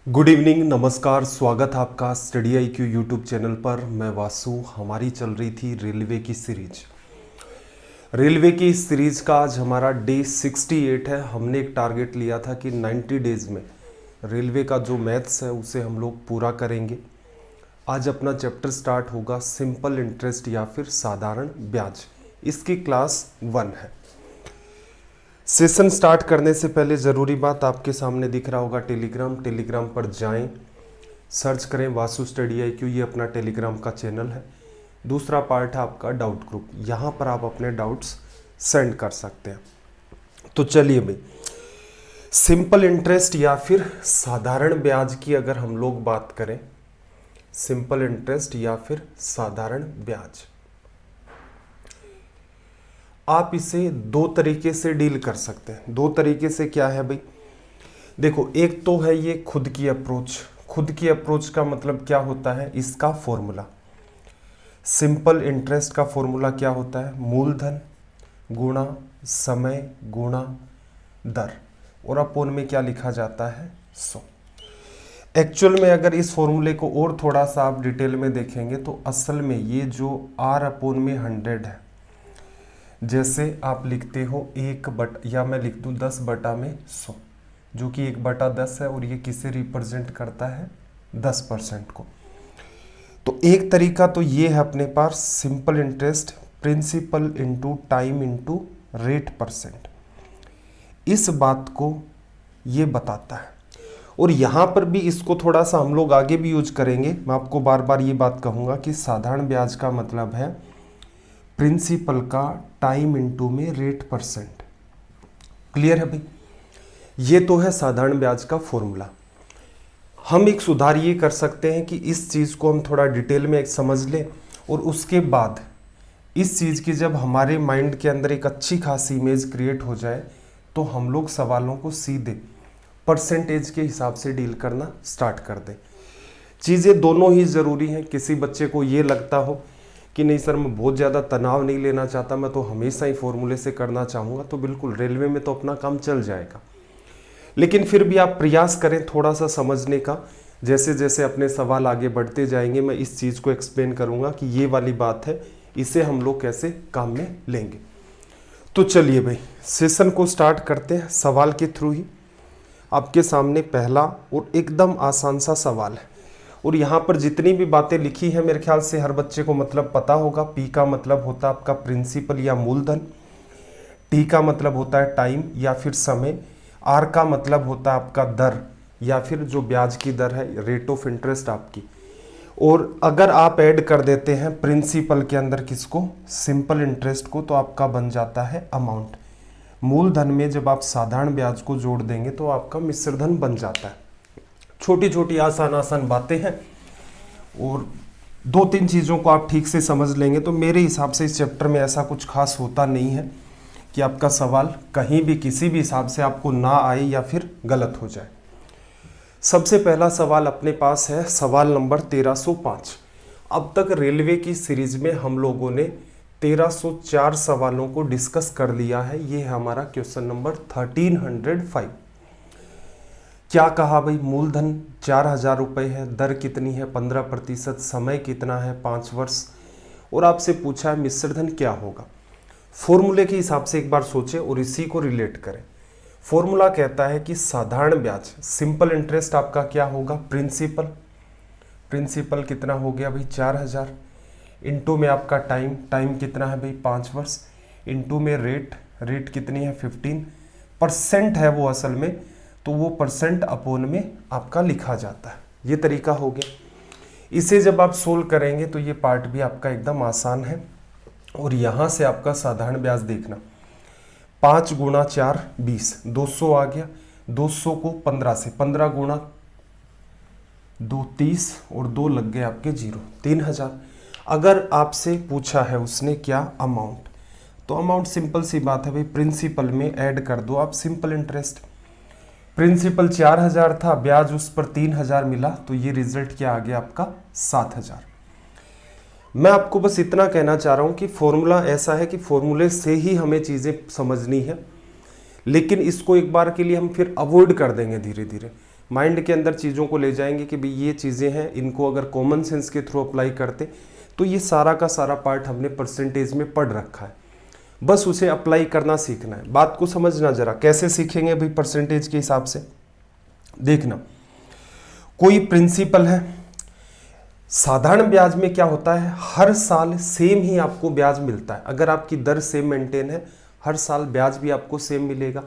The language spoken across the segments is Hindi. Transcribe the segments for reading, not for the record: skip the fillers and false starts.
गुड इवनिंग, नमस्कार, स्वागत है आपका स्टडी IQ यूट्यूब चैनल पर। मैं वासु। हमारी चल रही थी रेलवे की सीरीज। रेलवे की इस सीरीज का आज हमारा डे 68 है। हमने एक टारगेट लिया था कि 90 डेज में रेलवे का जो मैथ्स है उसे हम लोग पूरा करेंगे। आज अपना चैप्टर स्टार्ट होगा सिंपल इंटरेस्ट या फिर साधारण ब्याज। इसकी क्लास 1 है। सेशन स्टार्ट करने से पहले ज़रूरी बात, आपके सामने दिख रहा होगा टेलीग्राम पर जाएं, सर्च करें वासु स्टडी IQ, ये अपना टेलीग्राम का चैनल है। दूसरा पार्ट है आपका डाउट ग्रुप, यहाँ पर आप अपने डाउट्स सेंड कर सकते हैं। तो चलिए भाई, सिंपल इंटरेस्ट या फिर साधारण ब्याज की अगर हम लोग बात करें, सिंपल इंटरेस्ट या फिर साधारण ब्याज, आप इसे दो तरीके से डील कर सकते हैं। दो तरीके से क्या है भाई, देखो, एक तो है ये खुद की अप्रोच। खुद की अप्रोच का मतलब क्या होता है, इसका फॉर्मूला, सिंपल इंटरेस्ट का फॉर्मूला क्या होता है, मूलधन गुणा समय गुणा दर, और अपोन में क्या लिखा जाता है, 100। एक्चुअल में अगर इस फॉर्मूले को और थोड़ा सा आप डिटेल में देखेंगे तो असल में ये जो R अपोन में 100 है, जैसे आप लिखते हो 1 या मैं लिख दूं 10/100, जो कि 1/10 है, और ये किसे रिप्रेजेंट करता है, 10% को। तो एक तरीका तो ये है अपने पास, simple interest principal into time into rate percent. इस बात को ये बताता है, और यहाँ पर भी इसको थोड़ा सा हम लोग आगे भी यूज करेंगे। मैं आपको बार बार ये बात कहूँगा कि साधारण ब्याज का मतलब है प्रिंसिपल का टाइम इनटू में रेट परसेंट। क्लियर है भाई, ये तो है साधारण ब्याज का फॉर्मूला। हम एक सुधार ये कर सकते हैं कि इस चीज़ को हम थोड़ा डिटेल में एक समझ लें, और उसके बाद इस चीज़ की जब हमारे माइंड के अंदर एक अच्छी खासी इमेज क्रिएट हो जाए तो हम लोग सवालों को सीधे परसेंटेज के हिसाब से डील करना स्टार्ट कर दें। चीज़ें दोनों ही ज़रूरी हैं। किसी बच्चे को ये लगता हो कि नहीं सर, मैं बहुत ज़्यादा तनाव नहीं लेना चाहता, मैं तो हमेशा ही फॉर्मूले से करना चाहूँगा, तो बिल्कुल रेलवे में तो अपना काम चल जाएगा। लेकिन फिर भी आप प्रयास करें थोड़ा सा समझने का। जैसे जैसे अपने सवाल आगे बढ़ते जाएंगे मैं इस चीज़ को एक्सप्लेन करूँगा कि ये वाली बात है, इसे हम लोग कैसे काम में लेंगे। तो चलिए भाई, सेशन को स्टार्ट करते हैं सवाल के थ्रू ही। आपके सामने पहला और एकदम आसान सा सवाल है, और यहाँ पर जितनी भी बातें लिखी हैं मेरे ख्याल से हर बच्चे को मतलब पता होगा। P का मतलब होता है आपका प्रिंसिपल या मूलधन, T का मतलब होता है टाइम या फिर समय, R का मतलब होता है आपका दर या फिर जो ब्याज की दर है, रेट ऑफ इंटरेस्ट आपकी। और अगर आप ऐड कर देते हैं प्रिंसिपल के अंदर किसको, सिंपल इंटरेस्ट को, तो आपका बन जाता है अमाउंट। मूलधन में जब आप साधारण ब्याज को जोड़ देंगे तो आपका मिश्रधन बन जाता है। छोटी छोटी आसान आसान बातें हैं, और 2-3 चीज़ों को आप ठीक से समझ लेंगे तो मेरे हिसाब से इस चैप्टर में ऐसा कुछ खास होता नहीं है कि आपका सवाल कहीं भी किसी भी हिसाब से आपको ना आए या फिर गलत हो जाए। सबसे पहला सवाल अपने पास है, सवाल नंबर 1305। अब तक रेलवे की सीरीज में हम लोगों ने 1304 सवालों को डिस्कस कर लिया है। ये है हमारा क्वेश्चन नंबर 1305। क्या कहा भाई, मूलधन 4000 रुपये है, दर कितनी है 15%, समय कितना है 5 वर्ष, और आपसे पूछा है मिश्रधन क्या होगा। फॉर्मूले के हिसाब से एक बार सोचें और इसी को रिलेट करें। फॉर्मूला कहता है कि साधारण ब्याज, सिंपल इंटरेस्ट आपका क्या होगा, प्रिंसिपल कितना हो गया भाई 4000, इनटू में आपका टाइम कितना है भाई 5 वर्ष, इनटू में रेट कितनी है 15% है वो असल में, तो वो परसेंट अपोन में आपका लिखा जाता है। ये तरीका हो गया। इसे जब आप सोल्व करेंगे तो ये पार्ट भी आपका एकदम आसान है, और यहाँ से आपका साधारण ब्याज देखना, 5 गुणा 4 20, 200 आ गया। 200 को 15 से, 15 गुणा 2 30, और 2 लग गए आपके 0, 3000। अगर आपसे पूछा है उसने क्या, अमाउंट, तो अमाउंट सिंपल सी बात है भाई, प्रिंसिपल में ऐड कर दो आप सिंपल इंटरेस्ट। प्रिंसिपल 4000 था, ब्याज उस पर 3000 मिला, तो ये रिजल्ट क्या आ गया आपका 7000। मैं आपको बस इतना कहना चाह रहा हूं कि फॉर्मूला ऐसा है कि फॉर्मूले से ही हमें चीज़ें समझनी है, लेकिन इसको एक बार के लिए हम फिर अवॉइड कर देंगे धीरे धीरे। माइंड के अंदर चीज़ों को ले जाएंगे कि भाई ये चीज़ें हैं, इनको अगर कॉमन सेंस के थ्रू अप्लाई करते तो ये सारा का सारा पार्ट हमने परसेंटेज में पढ़ रखा है, बस उसे अप्लाई करना सीखना है। बात को समझना जरा, कैसे सीखेंगे भाई परसेंटेज के हिसाब से। देखना, कोई प्रिंसिपल है, साधारण ब्याज में क्या होता है, हर साल सेम ही आपको ब्याज मिलता है। अगर आपकी दर सेम मेंटेन है, हर साल ब्याज भी आपको सेम मिलेगा।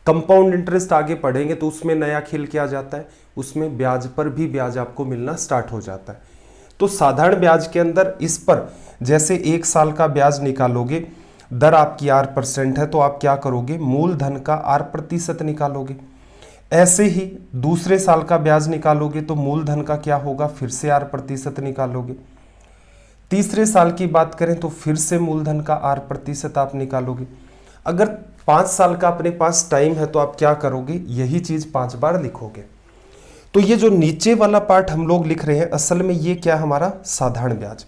कंपाउंड इंटरेस्ट आगे पढ़ेंगे तो उसमें नया खेल क्या जाता है, उसमें ब्याज पर भी ब्याज आपको मिलना स्टार्ट हो जाता है। तो साधारण ब्याज के अंदर इस पर जैसे 1 साल का ब्याज निकालोगे, दर आपकी 8% है, तो आप क्या करोगे, मूलधन का 8% निकालोगे। ऐसे ही दूसरे साल का ब्याज निकालोगे तो मूलधन का क्या होगा, फिर से 8% निकालोगे। तीसरे साल की बात करें तो फिर से मूलधन का 8% आप निकालोगे। अगर 5 साल का अपने पास टाइम है तो आप क्या करोगे, यही चीज 5 बार लिखोगे। तो ये जो नीचे वाला पार्ट हम लोग लिख रहे हैं, असल में ये क्या हमारा साधारण ब्याज।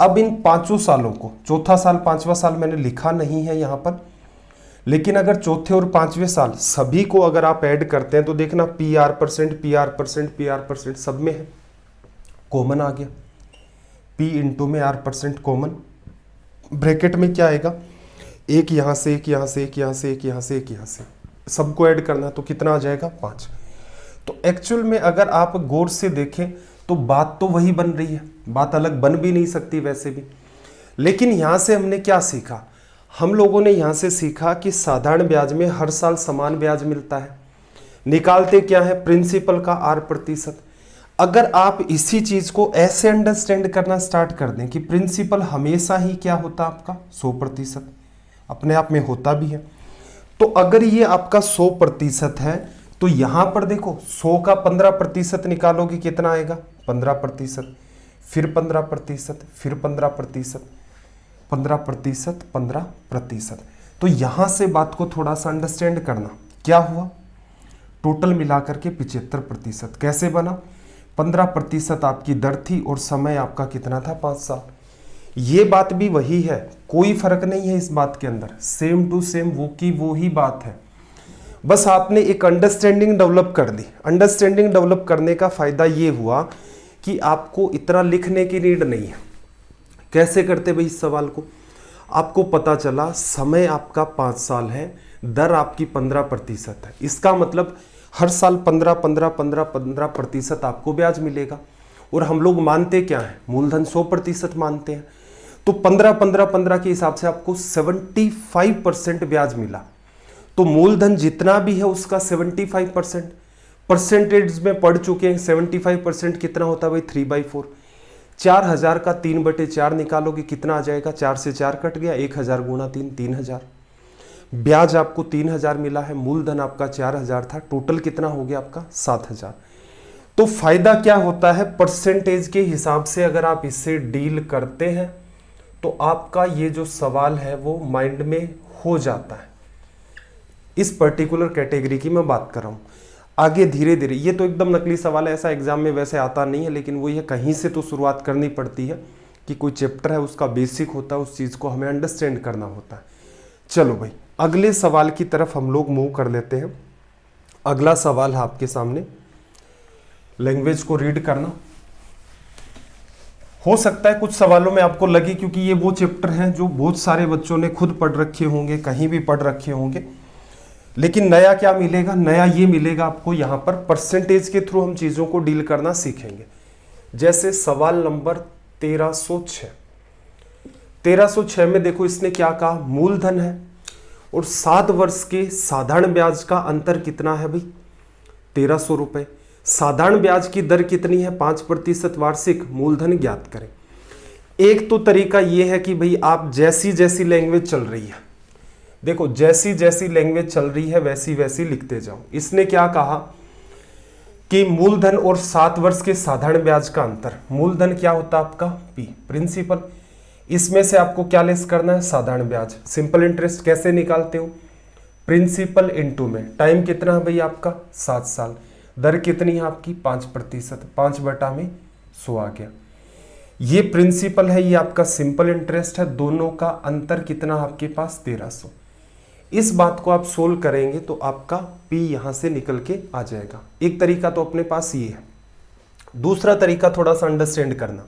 अब इन 5 सालों को, चौथा साल 5वां साल मैंने लिखा नहीं है यहां पर, लेकिन अगर चौथे और 5वें साल सभी को अगर आप ऐड करते हैं तो देखना PR% सब में है, कॉमन आ गया, P इंटू में R% कॉमन, ब्रैकेट में क्या आएगा, एक यहां से, एक यहां से, एक यहां से, एक यहां से, एक यहां से, सबको ऐड करना तो कितना आ जाएगा, 5। तो एक्चुअल में अगर आप गौर से देखें तो बात तो वही बन रही है, बात अलग बन भी नहीं सकती वैसे भी। लेकिन यहां से हमने क्या सीखा, हम लोगों ने यहां से सीखा कि साधारण ब्याज में हर साल समान ब्याज मिलता है, निकालते क्या है, प्रिंसिपल का 8%। अगर आप इसी चीज को ऐसे अंडरस्टैंड करना स्टार्ट कर दें कि प्रिंसिपल हमेशा ही क्या होता आपका 100%, अपने आप में होता भी है, तो अगर ये आपका 100% है तो यहां पर देखो 100 का 15% निकालोगे कितना आएगा, 15%, फिर 15%, फिर 15%, 15%, 15%। तो यहां से बात को थोड़ा सा अंडरस्टैंड करना, क्या हुआ, टोटल मिलाकर के 75%। कैसे बना, 15% आपकी दर थी और समय आपका कितना था, 5 साल। ये बात भी वही है, कोई फर्क नहीं है इस बात के अंदर, सेम टू सेम वो की वो ही बात है, बस आपने एक अंडरस्टैंडिंग डेवलप कर दी। अंडरस्टैंडिंग डेवलप करने का फायदा ये हुआ कि आपको इतना लिखने की नीड नहीं है। कैसे करते भाई इस सवाल को, आपको पता चला समय आपका 5 साल है, दर आपकी 15% है, इसका मतलब हर साल 15% आपको ब्याज मिलेगा। और हम लोग मानते क्या है, मूलधन 100% मानते हैं, तो 15 के हिसाब से आपको 75% ब्याज मिला। तो मूलधन जितना भी है उसका 75%, परसेंटेज में पढ़ चुके हैं, 75% कितना होता है भाई, 3/4। 4000 का 3/4 निकालोगे कितना आ जाएगा, 4 से 4 कट गया, 1000 गुणा 3, 3000। ब्याज आपको 3000 मिला है, मूलधन आपका 4000 था, टोटल कितना हो गया आपका 7000। तो फायदा क्या होता है, परसेंटेज के हिसाब से अगर आप इससे डील करते हैं तो आपका ये जो सवाल है वो माइंड में हो जाता है। इस पर्टिकुलर कैटेगरी की मैं बात कर रहा हूं। आगे धीरे धीरे, ये तो एकदम नकली सवाल है, ऐसा एग्जाम में वैसे आता नहीं है, लेकिन वो ये कहीं से तो शुरुआत करनी पड़ती है कि कोई चैप्टर है उसका बेसिक होता है, उस चीज को हमें अंडरस्टैंड करना होता है। चलो भाई अगले सवाल की तरफ हम लोग मूव कर लेते हैं। अगला सवाल है आपके सामने, लैंग्वेज को रीड करना। हो सकता है कुछ सवालों में आपको लगे, क्योंकि ये वो चैप्टर हैं जो बहुत सारे बच्चों ने खुद पढ़ रखे होंगे, कहीं भी पढ़ रखे होंगे, लेकिन नया क्या मिलेगा, नया ये मिलेगा आपको यहाँ पर परसेंटेज के थ्रू हम चीजों को डील करना सीखेंगे। जैसे सवाल नंबर 1306। 1306 में देखो इसने क्या कहा, मूलधन है और 7 वर्ष के साधारण ब्याज का अंतर कितना है भाई, 1300 रुपए। साधारण ब्याज की दर कितनी है, 5% वार्षिक, मूलधन ज्ञात करें। एक तो तरीका यह है कि भाई आप जैसी जैसी लैंग्वेज चल रही है, देखो जैसी जैसी लैंग्वेज चल रही है वैसी वैसी लिखते जाओ। इसने क्या कहा कि मूलधन और 7 वर्ष के साधारण ब्याज का अंतर, मूलधन क्या होता है आपका P, प्रिंसिपल, इसमें से आपको क्या लेस करना है, साधारण ब्याज। सिंपल इंटरेस्ट कैसे निकालते हो, प्रिंसिपल इंटू में, टाइम कितना है भाई आपका 7 साल, दर कितनी है आपकी 5%, 5/100 आ गया। ये प्रिंसिपल है, ये आपका सिंपल इंटरेस्ट है, दोनों का अंतर कितना आपके पास 1300। इस बात को आप सोल्व करेंगे तो आपका P यहां से निकल के आ जाएगा। एक तरीका तो अपने पास ये है। दूसरा तरीका थोड़ा सा अंडरस्टैंड करना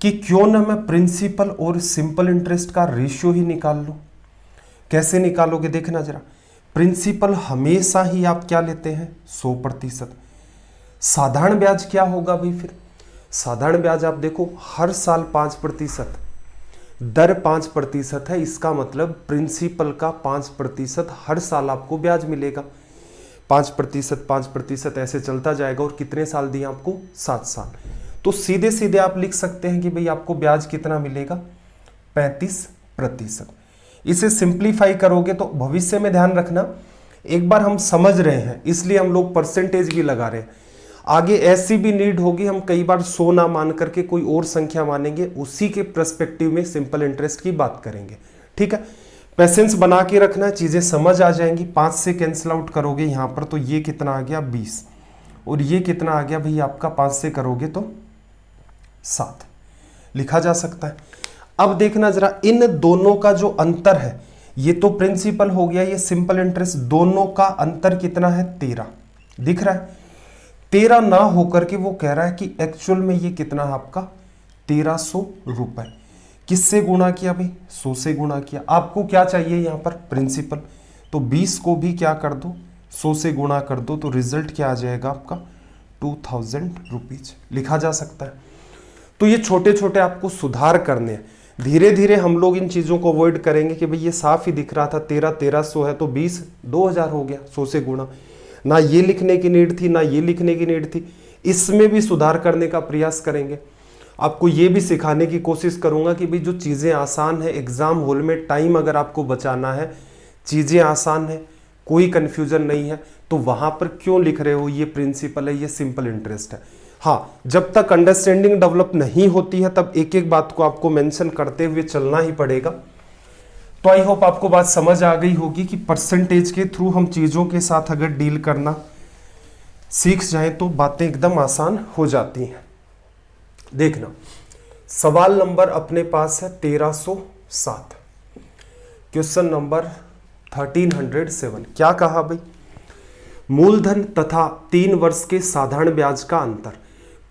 कि क्यों ना मैं प्रिंसिपल और सिंपल इंटरेस्ट का रेशियो ही निकाल लूं। कैसे निकालोगे देखना जरा। प्रिंसिपल हमेशा ही आप क्या लेते हैं 100%। साधारण ब्याज क्या होगा भाई? फिर साधारण ब्याज आप देखो हर साल 5%, दर 5% है। इसका मतलब प्रिंसिपल का 5% हर साल आपको ब्याज मिलेगा। 5%, 5% ऐसे चलता जाएगा। और कितने साल दिए आपको? 7 साल। तो सीधे सीधे आप लिख सकते हैं कि भाई आपको ब्याज कितना मिलेगा? 35%। इसे सिंप्लीफाई करोगे तो भविष्य में ध्यान रखना, एक बार हम समझ रहे हैं इसलिए हम लोग परसेंटेज भी लगा रहे हैं। आगे ऐसी भी नीड होगी, हम कई बार 100 ना मान करके कोई और संख्या मानेंगे, उसी के पर्सपेक्टिव में सिंपल इंटरेस्ट की बात करेंगे। ठीक है, पेशेंस बना के रखना, चीजें समझ आ जाएंगी। 5 से कैंसिल आउट करोगे यहां पर तो ये कितना आ गया 20, और ये कितना आ गया भाई आपका 5 से करोगे तो 7 लिखा जा सकता है। अब देखना जरा, इन दोनों का जो अंतर है, ये तो प्रिंसिपल हो गया, ये सिंपल इंटरेस्ट, दोनों का अंतर कितना है? 13 दिख रहा है। 13 ना होकर के वो कह रहा है कि एक्चुअल में ये कितना है आपका 1300 रुपए। किससे गुणा किया भाई? 100 से गुणा किया। आपको क्या चाहिए यहां पर? प्रिंसिपल। तो 20 को भी क्या कर दो 100 से गुणा कर दो, तो रिजल्ट क्या आ जाएगा आपका 2000 रुपीज लिखा जा सकता है। तो ये छोटे छोटे आपको सुधार करने हैं। धीरे धीरे हम लोग इन चीजों को अवॉइड करेंगे कि भाई ये साफ ही दिख रहा था 1300 है तो 20 2000 हो गया 100 से गुणा। ना ये लिखने की नीड थी, ना ये लिखने की नीड थी। इसमें भी सुधार करने का प्रयास करेंगे। आपको ये भी सिखाने की कोशिश करूंगा कि भाई जो चीज़ें आसान है, एग्जाम हॉल में टाइम अगर आपको बचाना है, चीज़ें आसान है, कोई कन्फ्यूजन नहीं है, तो वहां पर क्यों लिख रहे हो ये प्रिंसिपल है, ये सिंपल इंटरेस्ट है। हाँ, जब तक अंडरस्टैंडिंग डेवलप नहीं होती है तब एक एक बात को आपको मेंशन करते हुए चलना ही पड़ेगा। तो आई होप आपको बात समझ आ गई होगी कि परसेंटेज के थ्रू हम चीज़ों के साथ अगर डील करना सीख जाएं तो बातें एकदम आसान हो जाती हैं। देखना, सवाल नंबर अपने पास है 1307, क्वेश्चन नंबर 1307। क्या कहा भाई? मूलधन तथा 3 वर्ष के साधारण ब्याज का अंतर,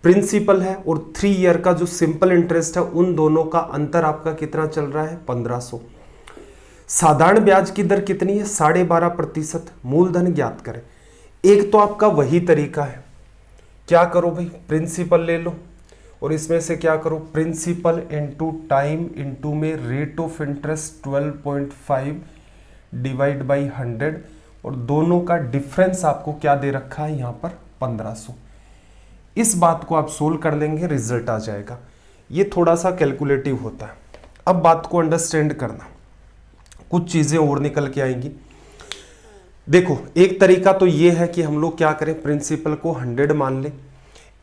प्रिंसिपल है और 3 ईयर का जो सिंपल इंटरेस्ट है, उन दोनों का अंतर आपका कितना चल रहा है? 1500। साधारण ब्याज की दर कितनी है? 12.5%। मूलधन ज्ञात करें। एक तो आपका वही तरीका है, क्या करो भाई, प्रिंसिपल ले लो और इसमें से क्या करो, प्रिंसिपल इनटू टाइम इनटू में rate of interest 12.5 divide by 100, और दोनों का डिफरेंस आपको क्या दे रखा है यहाँ पर 1500। इस बात को आप सोल्व कर लेंगे, रिजल्ट आ जाएगा। ये थोड़ा सा कैलकुलेटिव होता है। अब बात को अंडरस्टैंड करना, कुछ चीजें और निकल के आएंगी। देखो, एक तरीका तो ये है कि हम लोग क्या करें, प्रिंसिपल को 100 मान लें,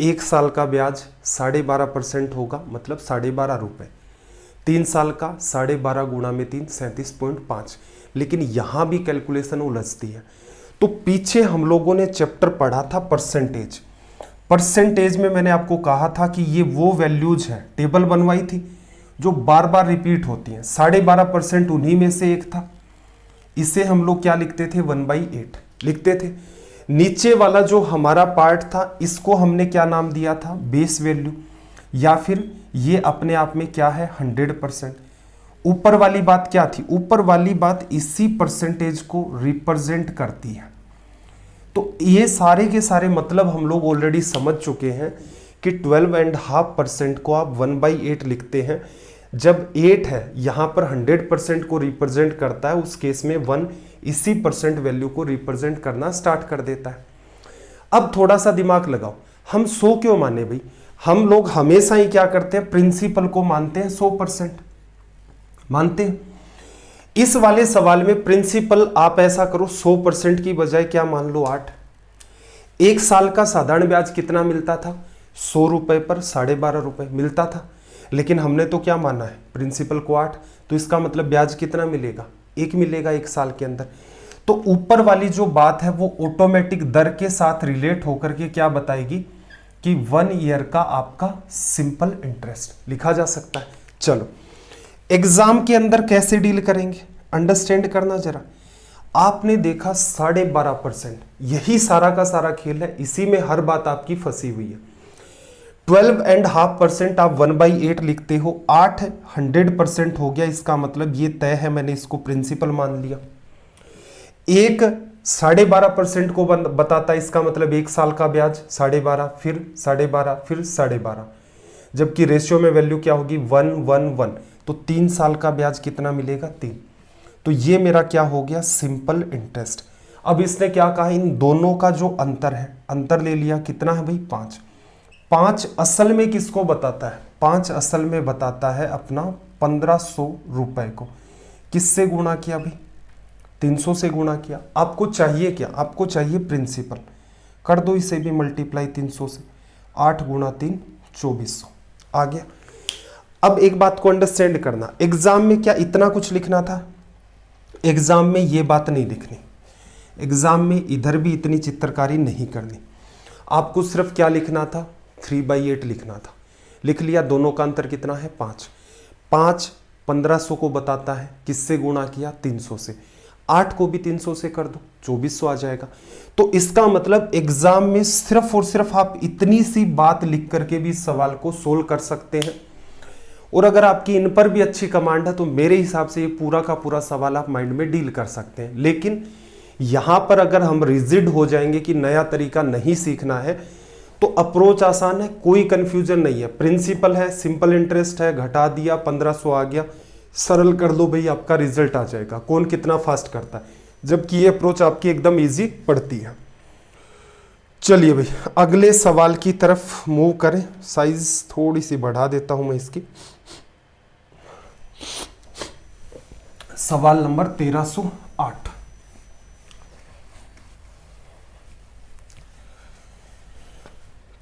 1 साल का ब्याज 12.5% होगा, मतलब 12.5 रुपए। 3 साल का 12.5 गुणा में 3 37.5। लेकिन यहां भी कैलकुलेशन उलझती है। तो पीछे हम लोगों ने चैप्टर पढ़ा था परसेंटेज। परसेंटेज में मैंने आपको कहा था कि ये वो वैल्यूज है, टेबल बनवाई थी जो बार बार रिपीट होती हैं। 12.5% उन्हीं में से एक था। इसे हम लोग क्या लिखते थे? 1/8 लिखते थे। नीचे वाला जो हमारा पार्ट था, इसको हमने क्या नाम दिया था? बेस वैल्यू, या फिर ये अपने आप में क्या है? 100%। ऊपर वाली बात क्या थी? ऊपर वाली बात इसी परसेंटेज को रिप्रेजेंट करती है। तो ये सारे के सारे मतलब हम लोग ऑलरेडी समझ चुके हैं कि 12.5% को आप 1/8 लिखते हैं। जब 8 है यहां पर 100% को रिप्रेजेंट करता है, उस केस में 1 इसी परसेंट वैल्यू को रिप्रेजेंट करना स्टार्ट कर देता है। अब थोड़ा सा दिमाग लगाओ, हम 100 क्यों माने भाई? हम लोग हमेशा ही क्या करते हैं, प्रिंसिपल को मानते हैं 100% मानते हैं। इस वाले सवाल में प्रिंसिपल आप ऐसा करो 100% की बजाय क्या मान लो 8। 1 साल का साधारण ब्याज कितना मिलता था? 100 रुपए पर 12.5 रुपए मिलता था। लेकिन हमने तो क्या माना है? प्रिंसिपल को 8। तो इसका मतलब ब्याज कितना मिलेगा? 1 मिलेगा 1 साल के अंदर। तो ऊपर वाली जो बात है वो ऑटोमेटिक दर के साथ रिलेट होकर के क्या बताएगी कि 1 ईयर का आपका सिंपल इंटरेस्ट लिखा जा सकता है। चलो, एग्जाम के अंदर कैसे डील करेंगे अंडरस्टैंड करना जरा। आपने देखा 12.5%, यही सारा का सारा खेल है, इसी में हर बात आपकी फंसी हुई है। 12.5% आप 1/8 लिखते हो, 8 100% हो गया, इसका मतलब ये तय है, मैंने इसको प्रिंसिपल मान लिया। एक 12.5% को बताता है, इसका मतलब 1 साल का ब्याज 12.5, फिर 12.5, फिर 12.5, जबकि रेशियो में वैल्यू क्या होगी 1 1 1, तो 3 साल का ब्याज कितना मिलेगा 3। तो ये मेरा क्या हो गया सिंपल इंटरेस्ट। अब इसने क्या कहा, इन दोनों का जो अंतर है, अंतर ले लिया, कितना है भाई 5। 5 असल में किसको बताता है, 5 असल में बताता है अपना 1500 रुपए को। किससे गुणा किया भाई, 300 से गुणा किया। आपको चाहिए क्या, आपको चाहिए प्रिंसिपल, कर दो इसे भी मल्टीप्लाई 300 से, 8 गुणा 3 2400 आ गया। अब एक बात को अंडरस्टैंड करना, एग्जाम में क्या इतना कुछ लिखना था, एग्जाम में ये बात नहीं लिखनी, एग्जाम में इधर भी इतनी चित्रकारी नहीं करनी, आपको सिर्फ क्या लिखना था 3/8 लिखना था। लिख लिया, दोनों का अंतर कितना है 5। 5 1500 को बताता है, किससे गुणा किया 300 से, 8 को भी 300 से कर दो 2400 आ जाएगा। तो इसका मतलब एग्जाम में सिर्फ और सिर्फ आप इतनी सी बात लिख करके भी सवाल को सोल्व कर सकते हैं। और अगर आपकी इन पर भी अच्छी कमांड है तो मेरे हिसाब से ये पूरा का पूरा सवाल आप माइंड में डील कर सकते हैं। लेकिन यहां पर अगर हम रिजिड हो जाएंगे कि नया तरीका नहीं सीखना है, तो अप्रोच आसान है, कोई कंफ्यूजन नहीं है, प्रिंसिपल है, सिंपल इंटरेस्ट है, घटा दिया 1500 आ गया, सरल कर दो भाई, आपका रिजल्ट आ जाएगा। कौन कितना फास्ट करता है, जबकि ये अप्रोच आपकी एकदम इजी पड़ती है। चलिए भाई अगले सवाल की तरफ मूव करें। साइज थोड़ी सी बढ़ा देता हूं मैं इसकी। सवाल नंबर 1308,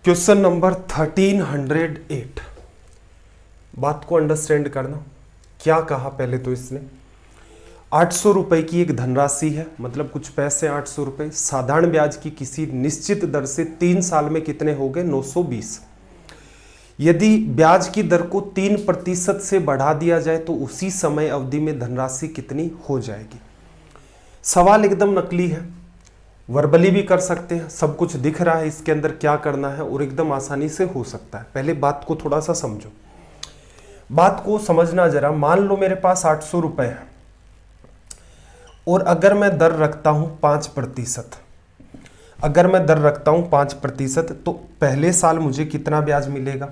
क्वेश्चन नंबर 1308। बात को अंडरस्टैंड करना, क्या कहा पहले तो इसने 800 रुपए की एक धनराशि है, मतलब कुछ पैसे 800 रुपए, साधारण ब्याज की किसी निश्चित दर से 3 साल में कितने हो गए 920। यदि ब्याज की दर को 3% से बढ़ा दिया जाए तो उसी समय अवधि में धनराशि कितनी हो जाएगी। सवाल एकदम नकली है, वर्बली भी कर सकते हैं, सब कुछ दिख रहा है इसके अंदर क्या करना है और एकदम आसानी से हो सकता है। पहले बात को थोड़ा सा समझो, बात को समझना जरा। मान लो मेरे पास 800 रुपए है और अगर मैं दर रखता हूं 5%, अगर मैं दर रखता हूं 5%, तो पहले साल मुझे कितना ब्याज मिलेगा,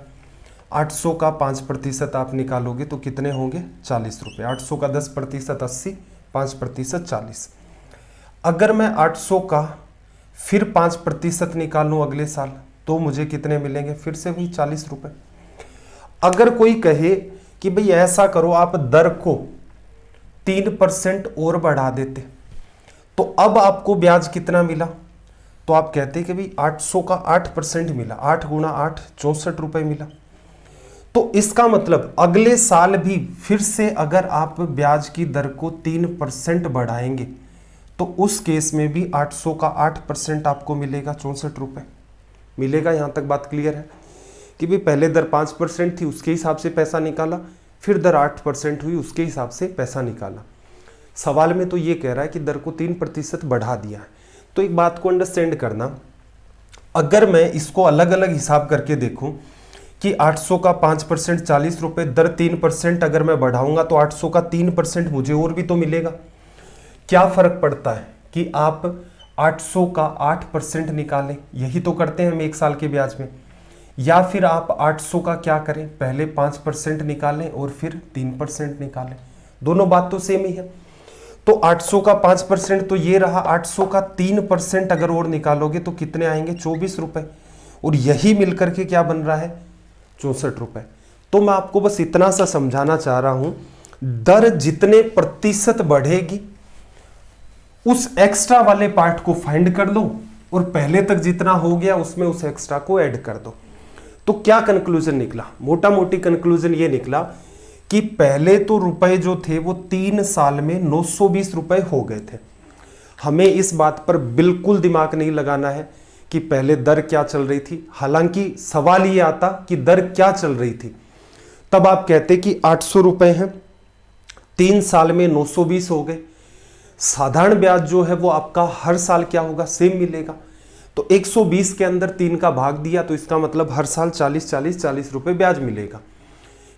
800 का 5% आप निकालोगे तो कितने होंगे 40 रुपये। 800 का 10% 80, 5% 40। अगर मैं 800 का फिर 5% निकालूं अगले साल तो मुझे कितने मिलेंगे, फिर से वही 40 रुपये। अगर कोई कहे कि भाई ऐसा करो आप दर को 3% और बढ़ा देते तो अब आपको ब्याज कितना मिला, तो आप कहते कि भाई 800 का 8% मिला, 8 गुणा 8 64 रुपए मिला। तो इसका मतलब अगले साल भी फिर से अगर आप ब्याज की दर को 3% बढ़ाएंगे तो उस केस में भी 800 का 8% आपको मिलेगा 64 रुपए मिलेगा। यहां तक बात क्लियर है कि भाई पहले दर 5% थी उसके हिसाब से पैसा निकाला, फिर दर 8% हुई उसके हिसाब से पैसा निकाला। सवाल में तो ये कह रहा है कि दर को 3% बढ़ा दिया है। तो एक बात को अंडरस्टैंड करना, अगर मैं इसको अलग अलग हिसाब करके देखूं कि 800 का 5% 40 रुपए, दर 3% अगर मैं बढ़ाऊंगा तो 800 का 3% मुझे और भी तो मिलेगा। क्या फर्क पड़ता है कि आप 800 का 8% निकालें, यही तो करते हैं हम एक साल के ब्याज में, या फिर आप 800 का क्या करें, पहले 5% निकालें और फिर 3% निकालें। दोनों बात तो सेम ही है। तो 800 का 5% तो ये रहा, 800 का 3% अगर और निकालोगे तो कितने आएंगे 24 रुपए, और यही मिलकर के क्या बन रहा है 64 रुपए। तो मैं आपको बस इतना सा समझाना चाह रहा हूं, दर जितने प्रतिशत बढ़ेगी उस एक्स्ट्रा वाले पार्ट को फाइंड कर लो और पहले तक जितना हो गया उसमें उस एक्स्ट्रा को ऐड कर दो। तो क्या कंक्लूजन निकला, मोटा मोटी कंक्लूजन ये निकला कि पहले तो रुपए जो थे वो 3 साल में 920 रुपए हो गए थे। हमें इस बात पर बिल्कुल दिमाग नहीं लगाना है कि पहले दर क्या चल रही थी, हालांकि सवाल ये आता कि दर क्या चल रही थी, तब आप कहते कि 800 रुपए हैं, 3 साल में 920 हो गए। साधारण ब्याज जो है वो आपका हर साल क्या होगा, सेम मिलेगा। तो 120 के अंदर 3 का भाग दिया तो इसका मतलब हर साल 40 रुपए ब्याज मिलेगा।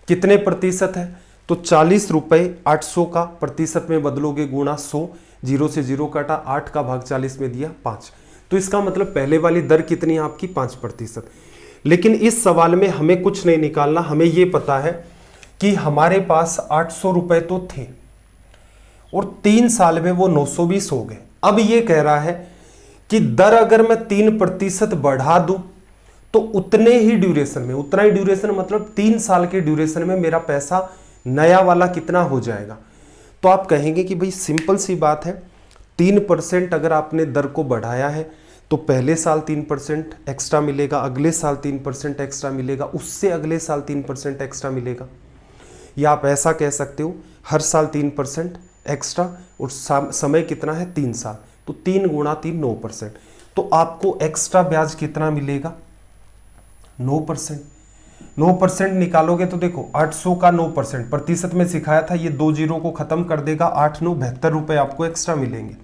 कितने प्रतिशत है, तो 40 रुपए 800 का प्रतिशत में बदलोगे गुणा 100, 0 से 0 काटा, 8 का भाग 40 में दिया 5। तो इसका मतलब पहले वाली दर कितनी है आपकी, 5%। लेकिन इस सवाल में हमें कुछ नहीं निकालना, हमें यह पता है कि हमारे पास 800 रुपए तो थे और 3 साल में वो 920 हो गए। अब ये कह रहा है कि दर अगर मैं 3% बढ़ा दूं तो उतने ही ड्यूरेशन में, उतना ही ड्यूरेशन मतलब 3 साल के ड्यूरेशन में मेरा पैसा नया वाला कितना हो जाएगा। तो आप कहेंगे कि भाई सिंपल सी बात है, 3% अगर आपने दर को बढ़ाया है तो पहले साल 3% एक्स्ट्रा मिलेगा, अगले साल 3% एक्स्ट्रा मिलेगा, उससे अगले साल 3% एक्स्ट्रा मिलेगा। या आप ऐसा कह सकते हो हर साल 3% एक्स्ट्रा और समय कितना है, 3 साल, तो 3 गुणा 3 9%। तो आपको एक्स्ट्रा ब्याज कितना मिलेगा, 9%। 9% निकालोगे तो देखो 800 का 9%, प्रतिशत में सिखाया था, ये 2 जीरो को खत्म कर देगा, 8 9 72 रुपए आपको एक्स्ट्रा मिलेंगे।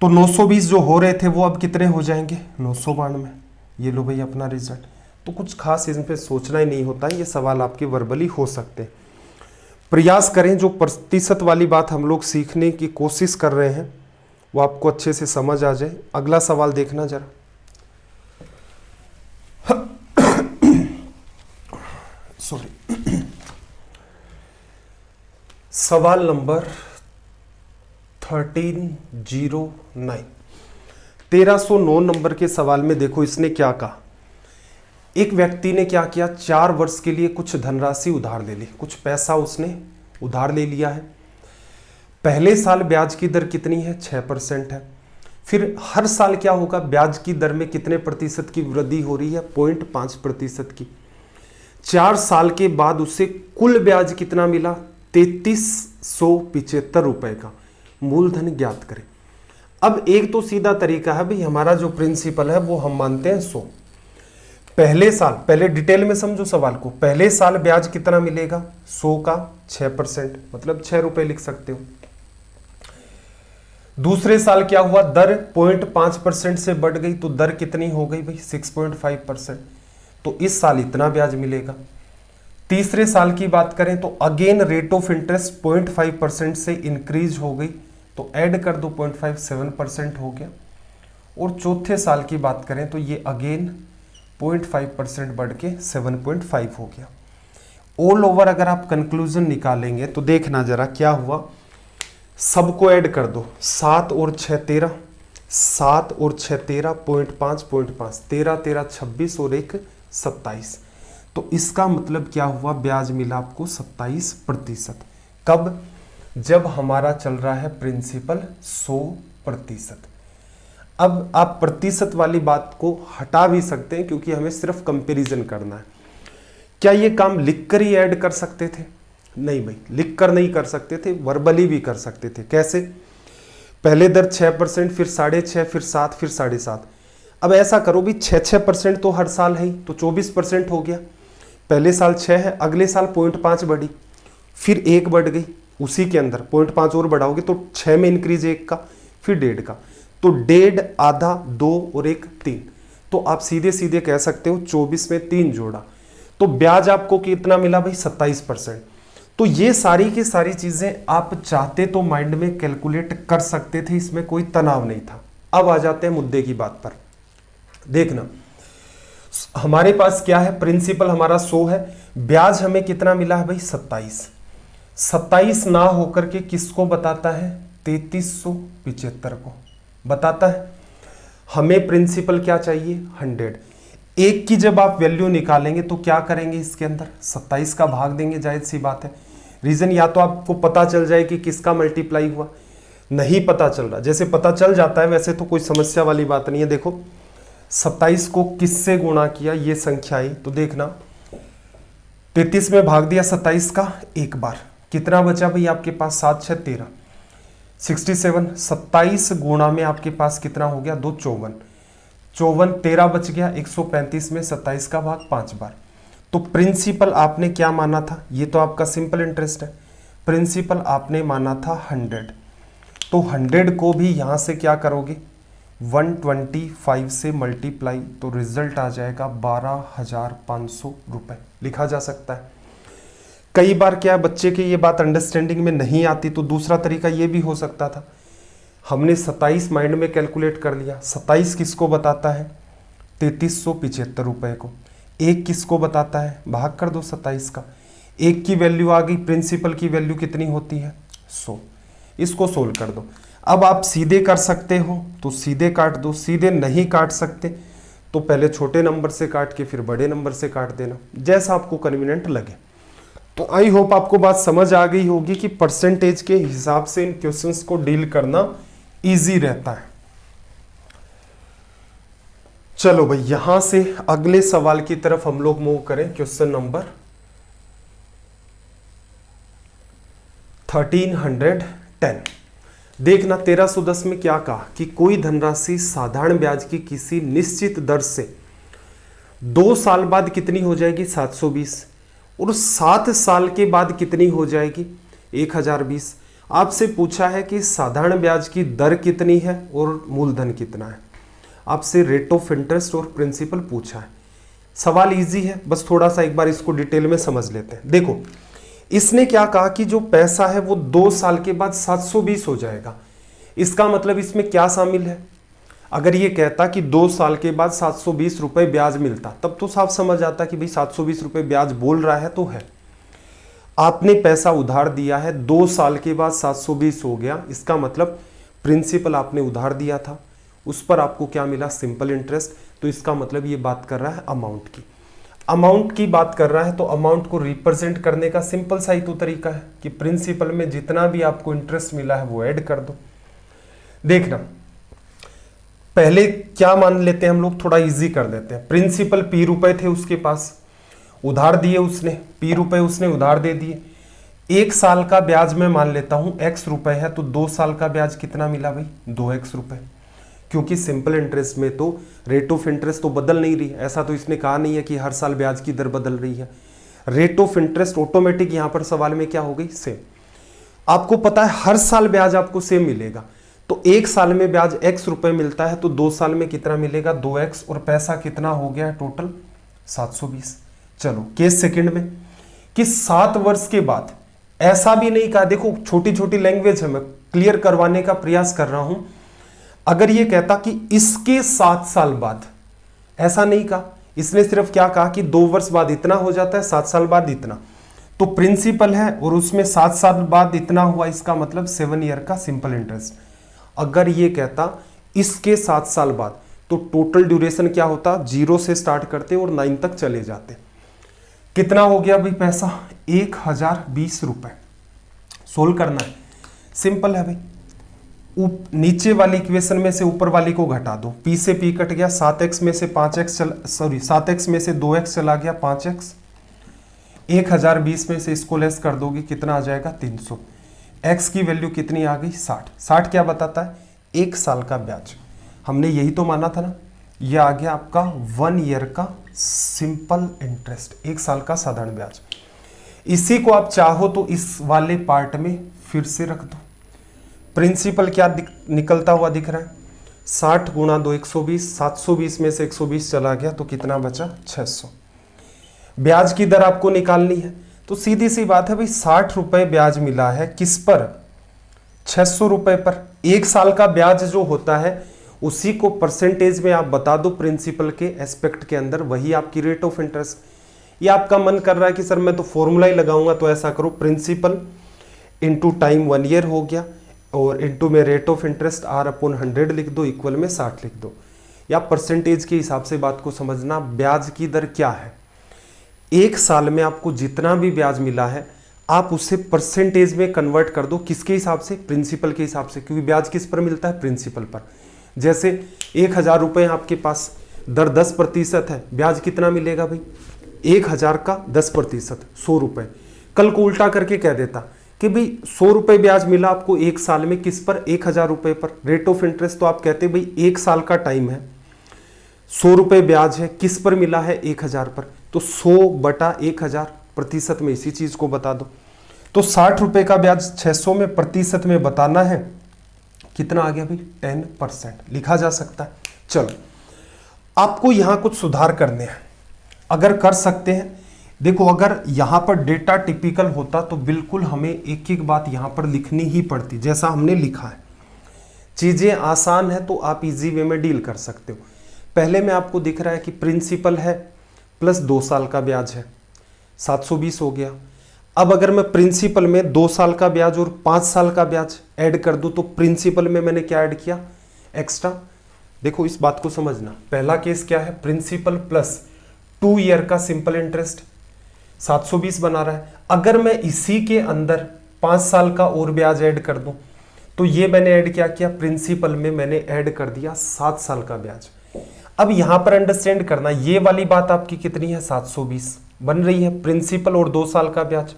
तो 920 जो हो रहे थे वो अब कितने हो जाएंगे, 992। ये लो भाई अपना रिजल्ट। तो कुछ खास इन पे सोचना ही नहीं होता है, ये सवाल आपके वर्बली हो सकते हैं। प्रयास करें जो प्रतिशत वाली बात हम लोग सीखने की कोशिश कर रहे हैं वो आपको अच्छे से समझ आ जाए। अगला सवाल देखना जरा। सॉरी, सवाल नंबर 1309, 1309 नंबर के सवाल में देखो इसने क्या कहा। एक व्यक्ति ने क्या किया, 4 वर्ष के लिए कुछ धनराशि उधार ले ली, कुछ पैसा उसने उधार ले लिया है। पहले साल ब्याज की दर कितनी है, 6% है। फिर हर साल क्या होगा, ब्याज की दर में कितने प्रतिशत की वृद्धि हो रही है, 0.5% की। 4 साल के बाद उसे कुल ब्याज कितना मिला, 3375 रुपए का। मूलधन ज्ञात करें। अब एक तो सीधा तरीका है भाई, हमारा जो प्रिंसिपल है वो हम मानते हैं 100। पहले साल, पहले डिटेल में समझो सवाल को, पहले साल ब्याज कितना मिलेगा, 100 का 6%, मतलब 6 रुपए लिख सकते हो। दूसरे साल क्या हुआ, दर 0.5% से बढ़ गई तो दर कितनी हो गई भाई, 6.5%, तो इस साल इतना ब्याज मिलेगा। तीसरे साल की बात करें तो अगेन रेट ऑफ इंटरेस्ट 0.5% से इंक्रीज हो गई, तो ऐड कर दो 0.5, 7% हो गया। और चौथे साल की बात करें तो ये अगेन 0.5% बढ़ के 7.5 हो गया। ऑल ओवर अगर आप कंक्लूजन निकालेंगे तो देखना जरा क्या हुआ, सबको ऐड कर दो, 7 और 6 13, 7 और 6 13, 0.5, 13 13 26 और 1 27। तो इसका मतलब क्या हुआ, ब्याज मिला आपको 27%। कब, जब हमारा चल रहा है प्रिंसिपल 100%। अब आप प्रतिशत वाली बात को हटा भी सकते हैं क्योंकि हमें सिर्फ कंपैरिजन करना है। क्या ये काम लिखकर ही ऐड कर सकते थे, नहीं भाई, लिखकर नहीं कर सकते थे, वर्बली भी कर सकते थे। कैसे, पहले दर 6%, फिर 6.5, फिर 7, फिर 7.5। अब ऐसा करो भी 6% तो हर साल है ही, तो 24% हो गया। पहले साल 6 है, अगले साल 0.5 बढ़ी, फिर 1 बढ़ गई, उसी के अंदर 0.5 और बढ़ाओगे तो 6 में इंक्रीज 1 का, फिर 1.5 का, तो 1.5 आधा 2 और 1 3। तो आप सीधे सीधे कह सकते हो 24 में 3 जोड़ा तो ब्याज आपको कितना मिला भाई, 27%। तो ये सारी की सारी चीजें आप चाहते तो माइंड में कैलकुलेट कर सकते थे, इसमें कोई तनाव नहीं था। अब आ जाते हैं मुद्दे की बात पर। देखना हमारे पास क्या है, प्रिंसिपल हमारा 100 है, ब्याज हमें कितना मिला है भाई, 27। 27 ना होकर के किसको बताता है, 3375 को बताता है। हमें प्रिंसिपल क्या चाहिए, 100। एक की जब आप वैल्यू निकालेंगे तो क्या करेंगे, इसके अंदर 27 का भाग देंगे, जायज सी बात है। रीजन या तो आपको पता चल जाए कि किसका मल्टीप्लाई हुआ, नहीं पता चल रहा, जैसे पता चल जाता है वैसे तो कोई समस्या वाली बात नहीं है। देखो 27 को किससे गुणा किया, ये संख्या आई, तो देखना 33 में भाग दिया 27 का एक बार, कितना बचा भाई आपके पास, 7 6 13, 67। 27 गुणा में आपके पास कितना हो गया, 2 54, 54 13 बच गया, 135 में 27 का भाग 5 बार। तो प्रिंसिपल आपने क्या माना था, ये तो आपका सिंपल इंटरेस्ट है, प्रिंसिपल आपने माना था 100, तो 100 को भी यहाँ से क्या करोगे 125 से मल्टीप्लाई, तो रिजल्ट आ जाएगा 12,500 रुपये, लिखा जा सकता है। कई बार क्या बच्चे के ये बात अंडरस्टैंडिंग में नहीं आती, तो दूसरा तरीका ये भी हो सकता था, हमने 27 माइंड में कैलकुलेट कर लिया, 27 किसको बताता है 3375 रुपये को, एक किसको बताता है, भाग कर दो 27 का, एक की वैल्यू आ गई, प्रिंसिपल की वैल्यू कितनी होती है 100, इसको सोल्व कर दो। अब आप सीधे कर सकते हो तो सीधे काट दो, सीधे नहीं काट सकते तो पहले छोटे नंबर से काट के फिर बड़े नंबर से काट देना, जैसा आपको कन्वीनियंट लगे। तो आई होप आपको बात समझ आ गई होगी कि परसेंटेज के हिसाब से इन क्वेश्चंस को डील करना इजी रहता है। चलो भाई यहां से अगले सवाल की तरफ हम लोग मूव करें। Question number 1310। देखना 1310 में क्या कहा कि कोई धनराशि साधारण ब्याज की किसी निश्चित दर से 2 साल बाद कितनी हो जाएगी 720, और 7 साल के बाद कितनी हो जाएगी 1020। आपसे पूछा है कि साधारण ब्याज की दर कितनी है और मूलधन कितना है, आपसे रेट ऑफ इंटरेस्ट और प्रिंसिपल पूछा है। सवाल इजी है, बस थोड़ा सा एक बार इसको डिटेल में समझ लेते हैं। देखो इसने क्या कहा कि जो पैसा है वो 2 साल के बाद 720 हो जाएगा। इसका मतलब इसमें क्या शामिल है, अगर ये कहता कि 2 साल के बाद 720 रुपये ब्याज मिलता तब तो साफ समझ आता कि भाई 720 रुपये ब्याज बोल रहा है तो है। आपने पैसा उधार दिया है, 2 साल के बाद 720 हो गया, इसका मतलब प्रिंसिपल आपने उधार दिया था, उस पर आपको क्या मिला सिंपल इंटरेस्ट, तो इसका मतलब ये बात कर रहा है अमाउंट की। अमाउंट की बात कर रहा है तो अमाउंट को रिप्रेजेंट करने का सिंपल सा ही तो तरीका है कि प्रिंसिपल में जितना भी आपको इंटरेस्ट मिला है वो ऐड कर दो। देखना पहले क्या मान लेते हैं हम लोग, थोड़ा इजी कर देते हैं। प्रिंसिपल P रुपए थे उसके पास, उधार दिए उसने, P रुपए उसने उधार दे दिए। 1 साल का ब्याज मैं मान लेता हूं X रुपए है, तो 2 साल का ब्याज कितना मिला भाई 2X रुपए, क्योंकि सिंपल इंटरेस्ट में तो रेट ऑफ इंटरेस्ट तो बदल नहीं रही, ऐसा तो इसने कहा नहीं है कि हर साल ब्याज की दर बदल रही है। रेट ऑफ इंटरेस्ट ऑटोमेटिक यहां पर सवाल में क्या हो गई सेम। आपको पता है हर साल ब्याज आपको सेम मिलेगा, तो 1 साल में ब्याज X रुपए मिलता है, तो 2 साल में कितना मिलेगा 2X, और पैसा कितना हो गया टोटल 720। चलो केस सेकंड में कि 7 वर्ष के बाद, ऐसा भी नहीं कहा, देखो छोटी छोटी लैंग्वेज है, मैं क्लियर करवाने का प्रयास कर रहा हूं। अगर ये कहता कि इसके 7 साल बाद, ऐसा नहीं कहा, इसने सिर्फ क्या कहा कि 2 वर्ष बाद इतना हो जाता है, 7 साल बाद इतना, तो प्रिंसिपल है और उसमें 7 साल बाद इतना हुआ, इसका मतलब 7 ईयर का सिंपल इंटरेस्ट। अगर ये कहता इसके 7 साल बाद, तो टोटल ड्यूरेशन क्या होता, 0 से स्टार्ट करते और 9 तक चले जाते। कितना हो गया भाई पैसा 1020 रुपए। सोल्व करना है, सिंपल है भाई, नीचे वाली इक्वेशन में से ऊपर वाली को घटा दो, P से P कट गया, 7x में से 5x 7x में से 2x चला गया 5x, 1020 में से इसको लेस कर दोगे कितना आ जाएगा 300। x की वैल्यू कितनी आ गई 60। 60 क्या बताता है 1 साल का ब्याज, हमने यही तो माना था ना, यह आ गया आपका 1 ईयर का सिंपल इंटरेस्ट, 1 साल का साधारण ब्याज। इसी को आप चाहो तो इस वाले पार्ट में फिर से रख दो। प्रिंसिपल क्या निकलता हुआ दिख रहा है 60 गुणा 2 120, 720 में से 120 चला गया तो कितना बचा 600। ब्याज की दर आपको निकालनी है, तो सीधी सी बात है भाई 60 रुपए ब्याज मिला है किस पर 600 रुपए पर। 1 साल का ब्याज जो होता है उसी को परसेंटेज में आप बता दो प्रिंसिपल के एस्पेक्ट के अंदर, वही आपकी रेट ऑफ इंटरेस्ट। ये आपका मन कर रहा है कि सर मैं तो फॉर्मूला ही लगाऊंगा, तो ऐसा करो प्रिंसिपल इंटू टाइम 1 ईयर हो गया, और इंटू में रेट ऑफ इंटरेस्ट R/100 लिख दो, इक्वल में 60 लिख दो। या परसेंटेज के हिसाब से बात को समझना, ब्याज की दर क्या है, 1 साल में आपको जितना भी ब्याज मिला है आप उसे परसेंटेज में कन्वर्ट कर दो, किसके हिसाब से प्रिंसिपल के हिसाब से, क्योंकि ब्याज किस पर मिलता है प्रिंसिपल पर। जैसे 1000 रुपये आपके पास, दर 10% है, ब्याज कितना मिलेगा भाई 1000 का 10% 100 रुपये। कल को उल्टा करके कह देता कि भाई 100 रुपये ब्याज मिला आपको 1 साल में, किस पर 1000 रुपये पर, रेट ऑफ इंटरेस्ट, तो आप कहते भाई 1 साल का टाइम है, 100 रुपये ब्याज है, किस पर मिला है 1000 पर, तो 100/1000 प्रतिशत में इसी चीज को बता दो। तो 60 रुपए का ब्याज 600 में प्रतिशत में बताना है, कितना आ गया भाई 10% लिखा जा सकता है। चलो आपको यहां कुछ सुधार करने हैं, अगर कर सकते हैं। देखो अगर यहां पर डेटा टिपिकल होता तो बिल्कुल हमें एक एक बात यहां पर लिखनी ही पड़ती, जैसा हमने लिखा है। चीजें आसान है तो आप इजी वे में डील कर सकते हो। पहले में आपको दिख रहा है कि प्रिंसिपल है प्लस 2 साल का ब्याज है, 720 हो गया। अब अगर मैं प्रिंसिपल में 2 साल का ब्याज और 5 साल का ब्याज ऐड कर दूं तो प्रिंसिपल में मैंने क्या ऐड किया, एक्स्ट्रा। देखो इस बात को समझना, पहला केस क्या है, प्रिंसिपल प्लस 2 ईयर का सिंपल इंटरेस्ट 720 बना रहा है। अगर मैं इसी के अंदर 5 साल का और ब्याज ऐड कर दूं तो ये मैंने ऐड क्या किया, प्रिंसिपल में मैंने ऐड कर दिया 7 साल का ब्याज। अब यहां पर अंडरस्टैंड करना, ये वाली बात आपकी कितनी है, 720 बन रही है, प्रिंसिपल और 2 साल का ब्याज।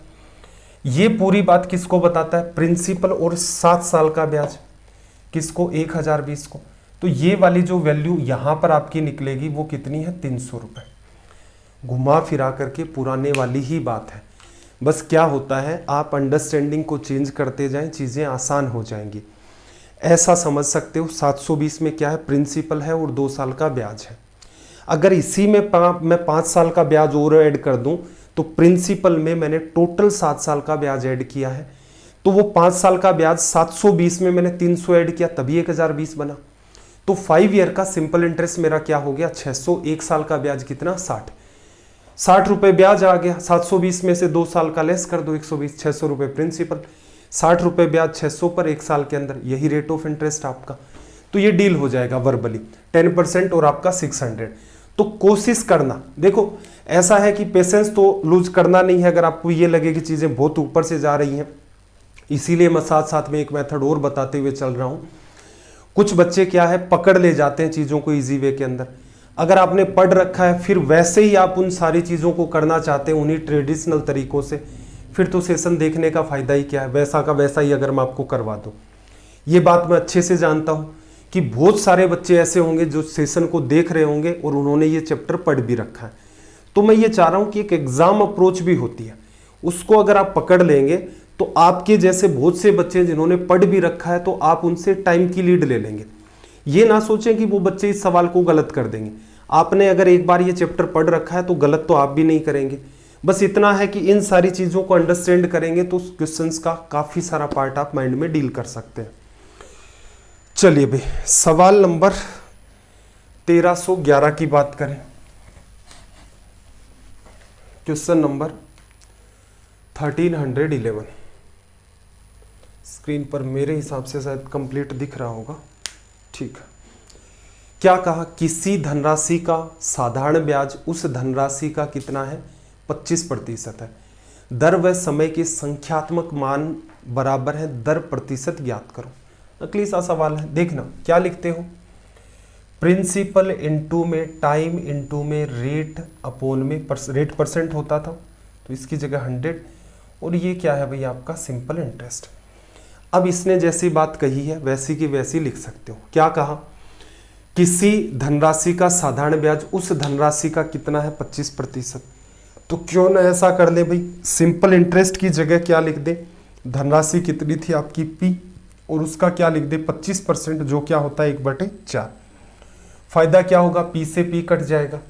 ये पूरी बात किसको बताता है, प्रिंसिपल और 7 साल का ब्याज, किसको, 1020 को। तो ये वाली जो वैल्यू यहां पर आपकी निकलेगी वो कितनी है, 300 रुपए। घुमा फिरा करके पुराने वाली ही बात है, बस क्या होता है आप अंडरस्टैंडिंग को चेंज करते जाएं, चीजें आसान हो जाएंगी। ऐसा समझ सकते हो 720 में क्या है, प्रिंसिपल है और 2 साल का ब्याज है। अगर इसी में मैं 5 साल का ब्याज और ऐड कर दूं तो प्रिंसिपल में मैंने टोटल 7 साल का ब्याज ऐड किया है, तो वो 5 साल का ब्याज 720 में मैंने 300 ऐड किया तभी 1020 बना। तो 5 ईयर का सिंपल इंटरेस्ट मेरा क्या हो गया, 600। 1 साल का ब्याज कितना, 60 रुपए ब्याज आ गया। 720 में से 2 साल का लेस कर दो, 120, 600 रुपए प्रिंसिपल, 60 रुपए ब्याज 600 पर 1 साल के अंदर, यही रेट ऑफ इंटरेस्ट आपका। तो ये डील हो जाएगा वर्बली 10% और आपका 600। तो कोशिश करना, देखो ऐसा है कि पेशेंस तो लूज करना नहीं है। अगर आपको ये लगे कि चीजें बहुत ऊपर से जा रही हैं, इसीलिए मैं साथ साथ में एक मेथड और बताते हुए चल रहा हूं। कुछ बच्चे क्या है, पकड़ ले जाते हैं चीजों को इजी वे के अंदर। अगर आपने पढ़ रखा है फिर वैसे ही आप उन सारी चीजों को करना चाहते हैं उन्हीं ट्रेडिशनल तरीकों से, फिर तो सेशन देखने का फायदा ही क्या है। वैसा का वैसा ही अगर मैं आपको करवा दूं, ये बात मैं अच्छे से जानता हूं कि बहुत सारे बच्चे ऐसे होंगे जो सेशन को देख रहे होंगे और उन्होंने ये चैप्टर पढ़ भी रखा है। तो मैं ये चाह रहा हूं कि एक एग्जाम अप्रोच भी होती है, उसको अगर आप पकड़ लेंगे तो आपके जैसे बहुत से बच्चे जिन्होंने पढ़ भी रखा है तो आप उनसे टाइम की लीड ले लेंगे। ये ना सोचें कि वो बच्चे इस सवाल को गलत कर देंगे। आपने अगर एक बार ये चैप्टर पढ़ रखा है तो गलत तो आप भी नहीं करेंगे। बस इतना है कि इन सारी चीजों को अंडरस्टैंड करेंगे तो क्वेश्चंस का काफी सारा पार्ट आप माइंड में डील कर सकते हैं। चलिए भाई सवाल नंबर 1311 की बात करें। क्वेश्चन नंबर 1311 स्क्रीन पर मेरे हिसाब से शायद कंप्लीट दिख रहा होगा, ठीक है। क्या कहा, किसी धनराशि का साधारण ब्याज उस धनराशि का कितना है, 25% है। दर व समय के संख्यात्मक मान बराबर है, दर प्रतिशत ज्ञात करो। नकली सा सवाल है, देखना क्या लिखते हो, प्रिंसिपल इनटू में टाइम इनटू में रेट अपोन में रेट परसेंट होता था तो इसकी जगह 100, और ये क्या है भाई आपका सिंपल इंटरेस्ट। अब इसने जैसी बात कही है वैसी की वैसी लिख सकते हो। क्या कहा, किसी धनराशि का साधारण ब्याज उस धनराशि का कितना है, 25%। तो क्यों ना ऐसा कर ले भाई, सिंपल इंटरेस्ट की जगह क्या लिख दे, धनराशि कितनी थी आपकी P, और उसका क्या लिख दे 25%, जो क्या होता है 1/4। फायदा क्या होगा, P से P कट जाएगा।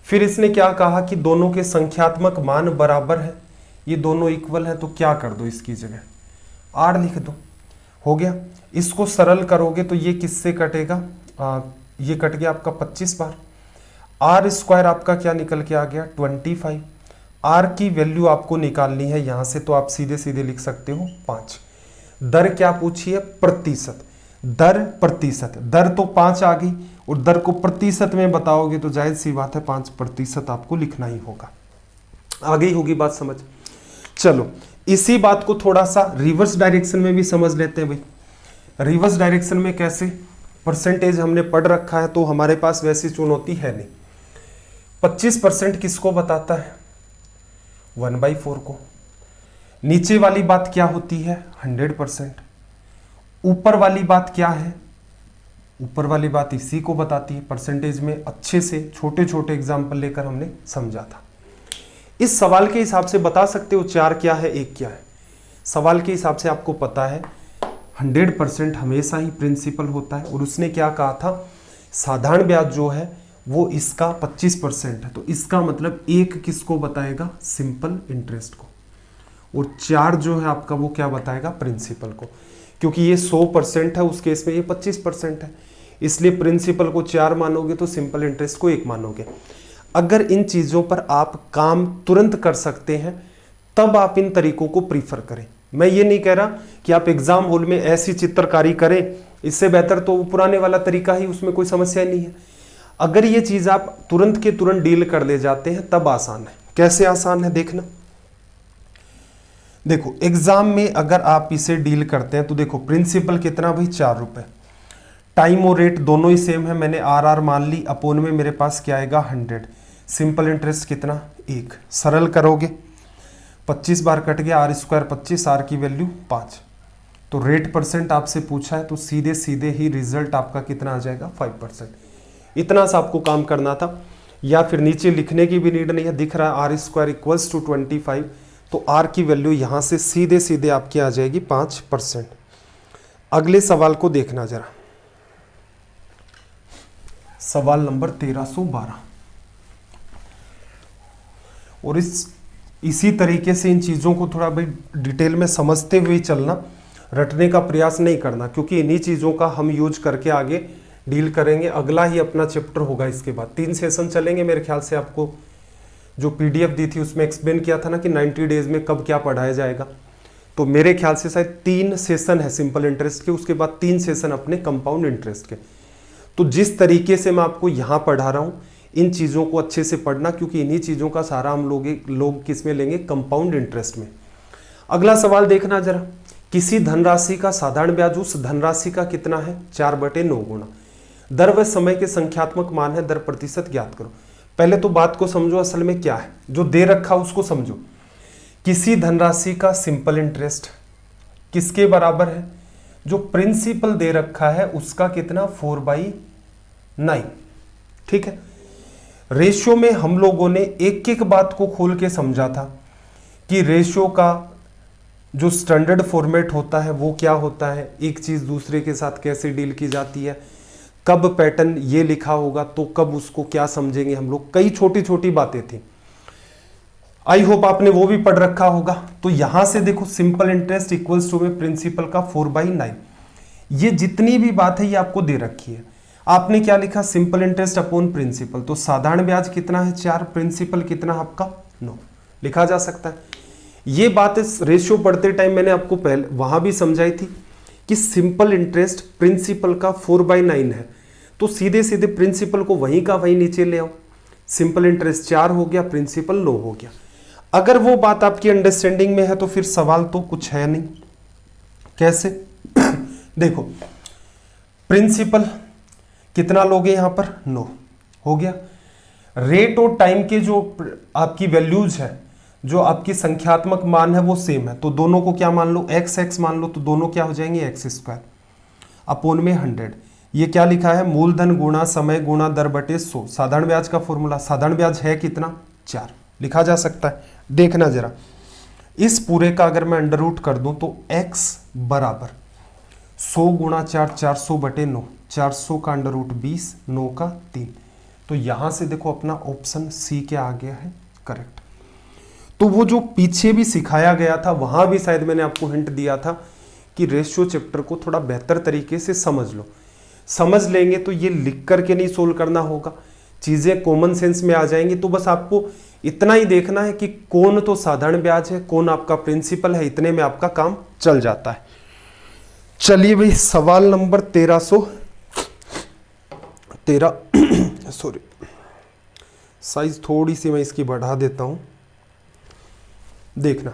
फिर इसने क्या कहा कि दोनों के संख्यात्मक मान बराबर है, ये दोनों इक्वल है, तो क्या कर दो इसकी जगह R लिख दो, हो गया। इसको सरल करोगे तो ये किससे कटेगा, ये कट गया आपका 25 बार। R स्क्वायर आपका क्या निकल के आ गया 25। R की वैल्यू आपको निकालनी है यहां से, तो आप सीधे सीधे लिख सकते हो 5। दर क्या पूछी है, प्रतिशत, दर प्रतिशत, दर तो 5 आ गई और दर को प्रतिशत में बताओगे तो जाहिर सी बात है 5% आपको लिखना ही होगा। आ गई होगी बात समझ। चलो इसी बात को थोड़ा सा रिवर्स डायरेक्शन में भी समझ लेते हैं भाई। रिवर्स डायरेक्शन में कैसे, परसेंटेज हमने पढ़ रखा है तो हमारे पास वैसी चुनौती है नहीं। 25% किसको बताता है, 1/4 को। नीचे वाली बात क्या होती है, 100%। ऊपर वाली बात क्या है, ऊपर वाली बात इसी को बताती है। परसेंटेज में अच्छे से छोटे छोटे एग्जाम्पल लेकर हमने समझा था। इस सवाल के हिसाब से बता सकते हो 4 क्या है 1 क्या है। सवाल के हिसाब से आपको पता है 100% हमेशा ही प्रिंसिपल होता है, और उसने क्या कहा था, साधारण ब्याज जो है वो इसका 25% है, तो इसका मतलब एक किसको बताएगा, सिंपल इंटरेस्ट को, और 4 जो है आपका वो क्या बताएगा, प्रिंसिपल को। क्योंकि ये 100% है, उस केस में ये 25% है, इसलिए प्रिंसिपल को 4 मानोगे तो सिंपल इंटरेस्ट को 1 मानोगे। अगर इन चीज़ों पर आप काम तुरंत कर सकते हैं तब आप इन तरीकों को प्रीफर करें। मैं ये नहीं कह रहा कि आप एग्जाम हॉल में ऐसी चित्रकारी करें, इससे बेहतर तो पुराने वाला तरीका ही, उसमें कोई समस्या नहीं है। अगर ये चीज़ आप तुरंत के तुरंत डील कर ले जाते हैं तब आसान है। कैसे आसान है देखना, देखो एग्जाम में अगर आप इसे डील करते हैं तो देखो प्रिंसिपल कितना भाई, 4 रुपए, टाइम और रेट दोनों ही सेम है, मैंने आर मान ली, अपोन में मेरे पास क्या आएगा 100, सिंपल इंटरेस्ट कितना 1, सरल करोगे 25 बार कट गया, आर स्क्वायर 25, आर की वैल्यू 5, तो रेट परसेंट आपसे पूछा है तो सीधे सीधे ही रिजल्ट आपका कितना आ जाएगा 5%। इतना सा आपको काम करना था, या फिर नीचे लिखने की भी नीड नहीं है, दिख रहा है आर स्क्वायर इक्वल्स टू 25, तो आर की वैल्यू यहां से सीधे सीधे आपकी आ जाएगी 5%। अगले सवाल को देखना जरा, सवाल नंबर 1312, और इसी तरीके से इन चीज़ों को थोड़ा भाई डिटेल में समझते हुए चलना, रटने का प्रयास नहीं करना, क्योंकि इन्हीं चीज़ों का हम यूज करके आगे डील करेंगे। अगला ही अपना चैप्टर होगा, इसके बाद 3 सेशन चलेंगे मेरे ख्याल से। आपको जो पीडीएफ दी थी उसमें एक्सप्लेन किया था ना कि 90 डेज में कब क्या पढ़ाया जाएगा, तो मेरे ख्याल से शायद 3 सेशन है सिंपल इंटरेस्ट के, उसके बाद 3 सेशन अपने कंपाउंड इंटरेस्ट के। तो जिस तरीके से मैं आपको यहाँ पढ़ा रहा हूँ, इन चीज़ों को अच्छे से पढ़ना, क्योंकि इन्हीं चीज़ों का सारा हम लोग किस में लेंगे, कंपाउंड इंटरेस्ट में। अगला सवाल देखना जरा, किसी धनराशि का साधारण ब्याज उस धनराशि का कितना है, 4/9 गुना, दर व समय के संख्यात्मक मान है, दर प्रतिशत ज्ञात करो। पहले तो बात को समझो, असल में क्या है जो दे रखा उसको समझो। किसी धनराशि का सिंपल इंटरेस्ट किसके बराबर है, जो प्रिंसिपल दे रखा है उसका कितना, 4/9, ठीक है। रेशियो में हम लोगों ने एक एक बात को खोल के समझा था कि रेशियो का जो स्टैंडर्ड फॉर्मेट होता है वो क्या होता है, एक चीज दूसरे के साथ कैसे डील की जाती है, कब पैटर्न ये लिखा होगा तो कब उसको क्या समझेंगे हम लोग, कई छोटी छोटी बातें थी। आई होप आपने वो भी पढ़ रखा होगा। तो यहां से देखो सिंपल इंटरेस्ट इक्वल्स टू में प्रिंसिपल का 4/9, ये जितनी भी बात है ये आपको दे रखी है। आपने क्या लिखा, सिंपल इंटरेस्ट अपॉन प्रिंसिपल, तो साधारण ब्याज कितना है 4, प्रिंसिपल कितना आपका 9, लिखा जा सकता है। ये बात इस रेशियो पढ़ते टाइम मैंने आपको पहले वहां भी समझाई थी कि सिंपल इंटरेस्ट प्रिंसिपल का 4/9 है, तो सीधे सीधे प्रिंसिपल को वहीं का वहीं नीचे ले आओ, सिंपल इंटरेस्ट 4 हो गया, प्रिंसिपल 9 हो गया। अगर वो बात आपकी अंडरस्टैंडिंग में है तो फिर सवाल तो कुछ है नहीं। कैसे देखो प्रिंसिपल कितना लोगे यहां पर, 9 हो गया। रेट और टाइम के जो आपकी वैल्यूज है, जो आपकी संख्यात्मक मान है वो सेम है, तो दोनों को क्या मान लो, x मान लो, तो दोनों क्या हो जाएंगे x² अपोन में 100। ये क्या लिखा है, मूलधन गुणा समय गुणा दर बटे 100, साधारण ब्याज का फॉर्मूला। साधारण ब्याज है कितना, 4, लिखा जा सकता है। देखना जरा, इस पूरे का अगर मैं अंडर रूट कर दूं तो x बराबर 100 गुणा 4, 400/9, 400 का अंडर रूट 20, 9 का 3, तो यहां से देखो अपना ऑप्शन सी क्या आ गया है, करेक्ट। तो वो जो पीछे भी सिखाया गया था वहां भी शायद मैंने आपको हिंट दिया था कि रेशियो चैप्टर को थोड़ा बेहतर तरीके से समझ लो। समझ लेंगे तो ये लिख करके नहीं सोल्व करना होगा, चीजें कॉमन सेंस में आ जाएंगी। तो बस आपको इतना ही देखना है कि कौन तो साधारण ब्याज है, कौन आपका प्रिंसिपल है, इतने में आपका काम चल जाता है। चलिए भाई, सवाल नंबर 1313 सॉरी, साइज थोड़ी सी मैं इसकी बढ़ा देता हूं, देखना।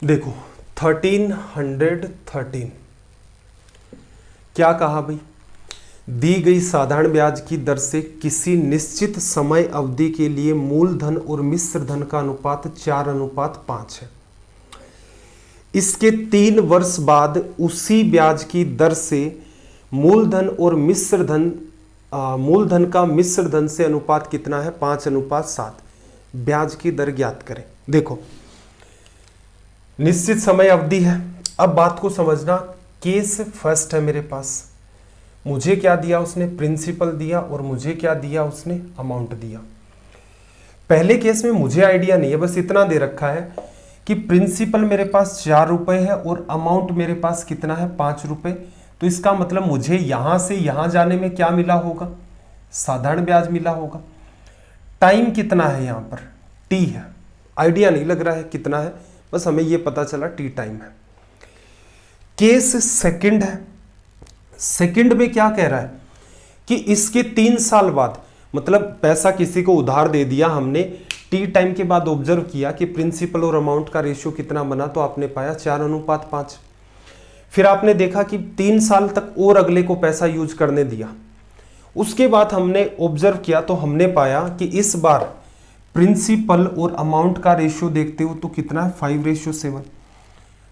देखो 1313 क्या कहा भाई, दी गई साधारण ब्याज की दर से किसी निश्चित समय अवधि के लिए मूलधन और मिश्र धन का अनुपात 4:5 है। इसके 3 वर्ष बाद उसी ब्याज की दर से मूलधन और मिश्र धन मूलधन का मिश्र धन से अनुपात कितना है, 5:7। ब्याज की दर ज्ञात करें। देखो निश्चित समय अवधि है। अब बात को समझना, केस फर्स्ट है मेरे पास, मुझे क्या दिया उसने, प्रिंसिपल दिया, और मुझे क्या दिया उसने, अमाउंट दिया। पहले केस में मुझे आइडिया नहीं है, बस इतना दे रखा है कि प्रिंसिपल मेरे पास 4 रुपए है और अमाउंट मेरे पास कितना है, 5 रुपए। तो इसका मतलब मुझे यहां से यहां जाने में क्या मिला होगा, साधारण ब्याज मिला होगा। टाइम कितना है यहां पर, टी है, आइडिया नहीं लग रहा है कितना है, बस हमें यह पता चला टी टाइम है। केस सेकंड है। सेकंड में क्या कह रहा है कि इसके 3 साल बाद, मतलब पैसा किसी को उधार दे दिया हमने, टी टाइम के बाद ऑब्जर्व किया कि प्रिंसिपल और अमाउंट का रेशियो कितना बना, तो आपने पाया 4:5। फिर आपने देखा कि 3 साल तक और अगले को पैसा यूज करने दिया। उसके बाद हमने ऑब्जर्व किया तो हमने पाया कि इस बार प्रिंसिपल और अमाउंट का रेशियो देखते हो तो कितना है, 5:7।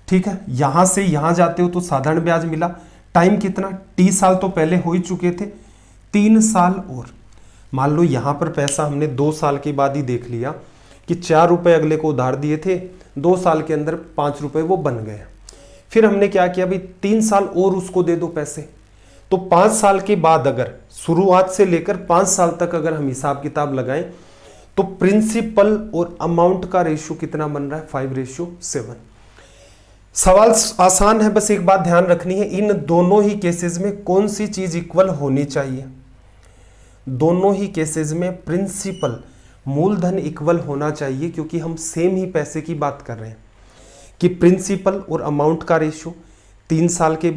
ठीक है, यहां से यहां जाते हो तो साधारण ब्याज मिला। टाइम कितना, टी साल तो पहले हो ही चुके थे, 3 साल और। मान लो यहां पर पैसा हमने 2 साल के बाद ही देख लिया कि 4 रुपए अगले को उधार दिए थे, 2 साल के अंदर 5 रुपए वो बन गए। फिर हमने क्या किया भाई, 3 साल और उसको दे दो पैसे। तो 5 साल के बाद अगर शुरुआत से लेकर 5 साल तक अगर हम हिसाब किताब लगाएं तो प्रिंसिपल और अमाउंट का रेशियो कितना बन रहा है, 5:7। सवाल आसान है, बस एक बात ध्यान रखनी है, इन दोनों ही केसेस में कौन सी चीज इक्वल होनी चाहिए। दोनों ही केसेस में प्रिंसिपल मूलधन इक्वल होना चाहिए, क्योंकि हम सेम ही पैसे की बात कर रहे हैं कि प्रिंसिपल और अमाउंट का रेशियो 3 साल के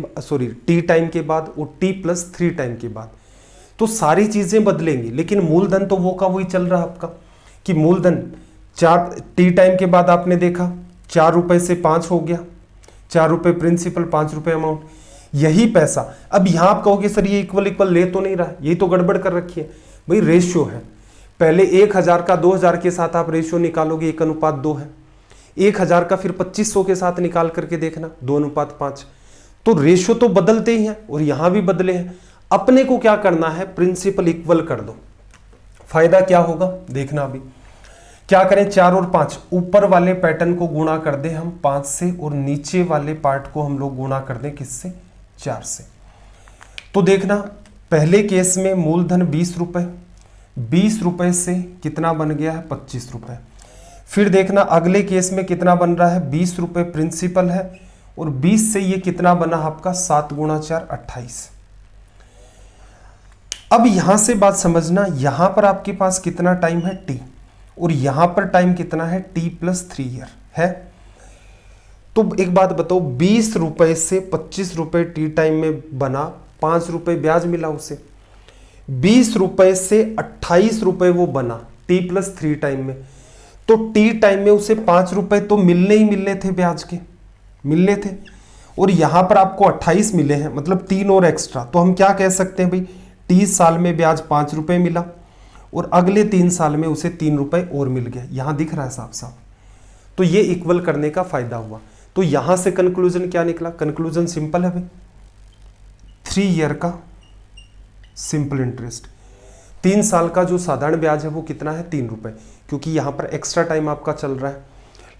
टी टाइम के बाद और T+3 टाइम के बाद। तो सारी चीजें बदलेंगी, लेकिन मूलधन तो वो का वही चल रहा है आपका कि मूलधन 4 टी टाइम के बाद आपने देखा 4 रुपए से 5 हो गया, 4 रुपए प्रिंसिपल, 5 रुपए अमाउंट। यही पैसा अब यहां आप कहोगे सर ये इक्वल ले तो नहीं रहा, यही तो गड़बड़ कर रखी है। भाई रेशियो है, पहले 1000 का 2000 के साथ आप रेशियो निकालोगे 1:2 है, 1000 का फिर 2500 के साथ निकाल करके देखना 2:5। तो रेशियो तो बदलते ही हैं और यहां भी बदले हैं। अपने को क्या करना है, प्रिंसिपल इक्वल कर दो। फायदा क्या होगा देखना। अभी क्या करें, 4 और 5, ऊपर वाले पैटर्न को गुणा कर दें हम 5 से और नीचे वाले पार्ट को हम लोग गुणा कर दें किससे, 4 से। तो देखना पहले केस में मूलधन 20 रुपए, 20 रुपए से कितना बन गया है, 25 रुपए। फिर देखना अगले केस में कितना बन रहा है, 20 रुपए प्रिंसिपल है और 20 से ये कितना बना आपका, 7 × 4 28। अब यहां से बात समझना, यहां पर आपके पास कितना टाइम है, टी, और यहां पर टाइम कितना है, T+3 ईयर है। तो एक बात बताओ, 20 रुपए से 25 रुपए टी टाइम में बना, 5 रुपए ब्याज मिला उसे। 20 रुपए से 28 रुपए वो बना T+3 टाइम में, तो टी टाइम में उसे 5 रुपए तो मिलने ही मिलने थे, ब्याज के मिलने थे, और यहां पर आपको 28 मिले हैं, मतलब 3 और एक्स्ट्रा। तो हम क्या कह सकते हैं भाई, 30 साल में ब्याज 5 रुपए मिला और अगले 3 साल में उसे 3 रुपए और मिल गया। यहां दिख रहा है साफ साफ। तो ये इक्वल करने का फायदा हुआ। तो यहां से कंक्लूजन क्या निकला, कंक्लूजन सिंपल है भाई, 3 ईयर का सिंपल इंटरेस्ट, 3 साल का जो साधारण ब्याज है वो कितना है, 3 रुपए, क्योंकि यहां पर एक्स्ट्रा टाइम आपका चल रहा है।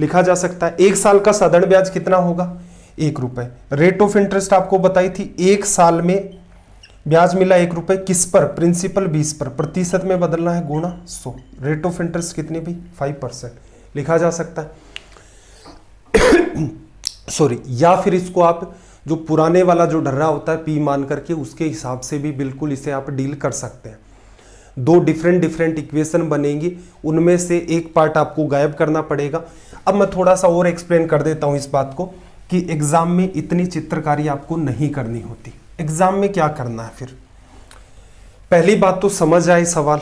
लिखा जा सकता है 1 साल का साधारण ब्याज कितना होगा, 1 रुपए। रेट ऑफ इंटरेस्ट आपको बताई थी, 1 साल में ब्याज मिला 1 रुपए, किस पर, प्रिंसिपल 20 पर, प्रतिशत में बदलना है गुणा 100। रेट ऑफ इंटरेस्ट कितनी भी, 5% लिखा जा सकता है। सॉरी, या फिर इसको आप जो पुराने वाला जो ढर्रा होता है पी मान करके, उसके हिसाब से भी बिल्कुल इसे आप डील कर सकते हैं। 2 डिफरेंट इक्वेशन बनेंगी, उनमें से एक पार्ट आपको गायब करना पड़ेगा। अब मैं थोड़ा सा और एक्सप्लेन कर देता हूं इस बात को कि एग्जाम में इतनी चित्रकारी आपको नहीं करनी होती। एग्जाम में क्या करना है, फिर पहली बात तो समझ आए सवाल।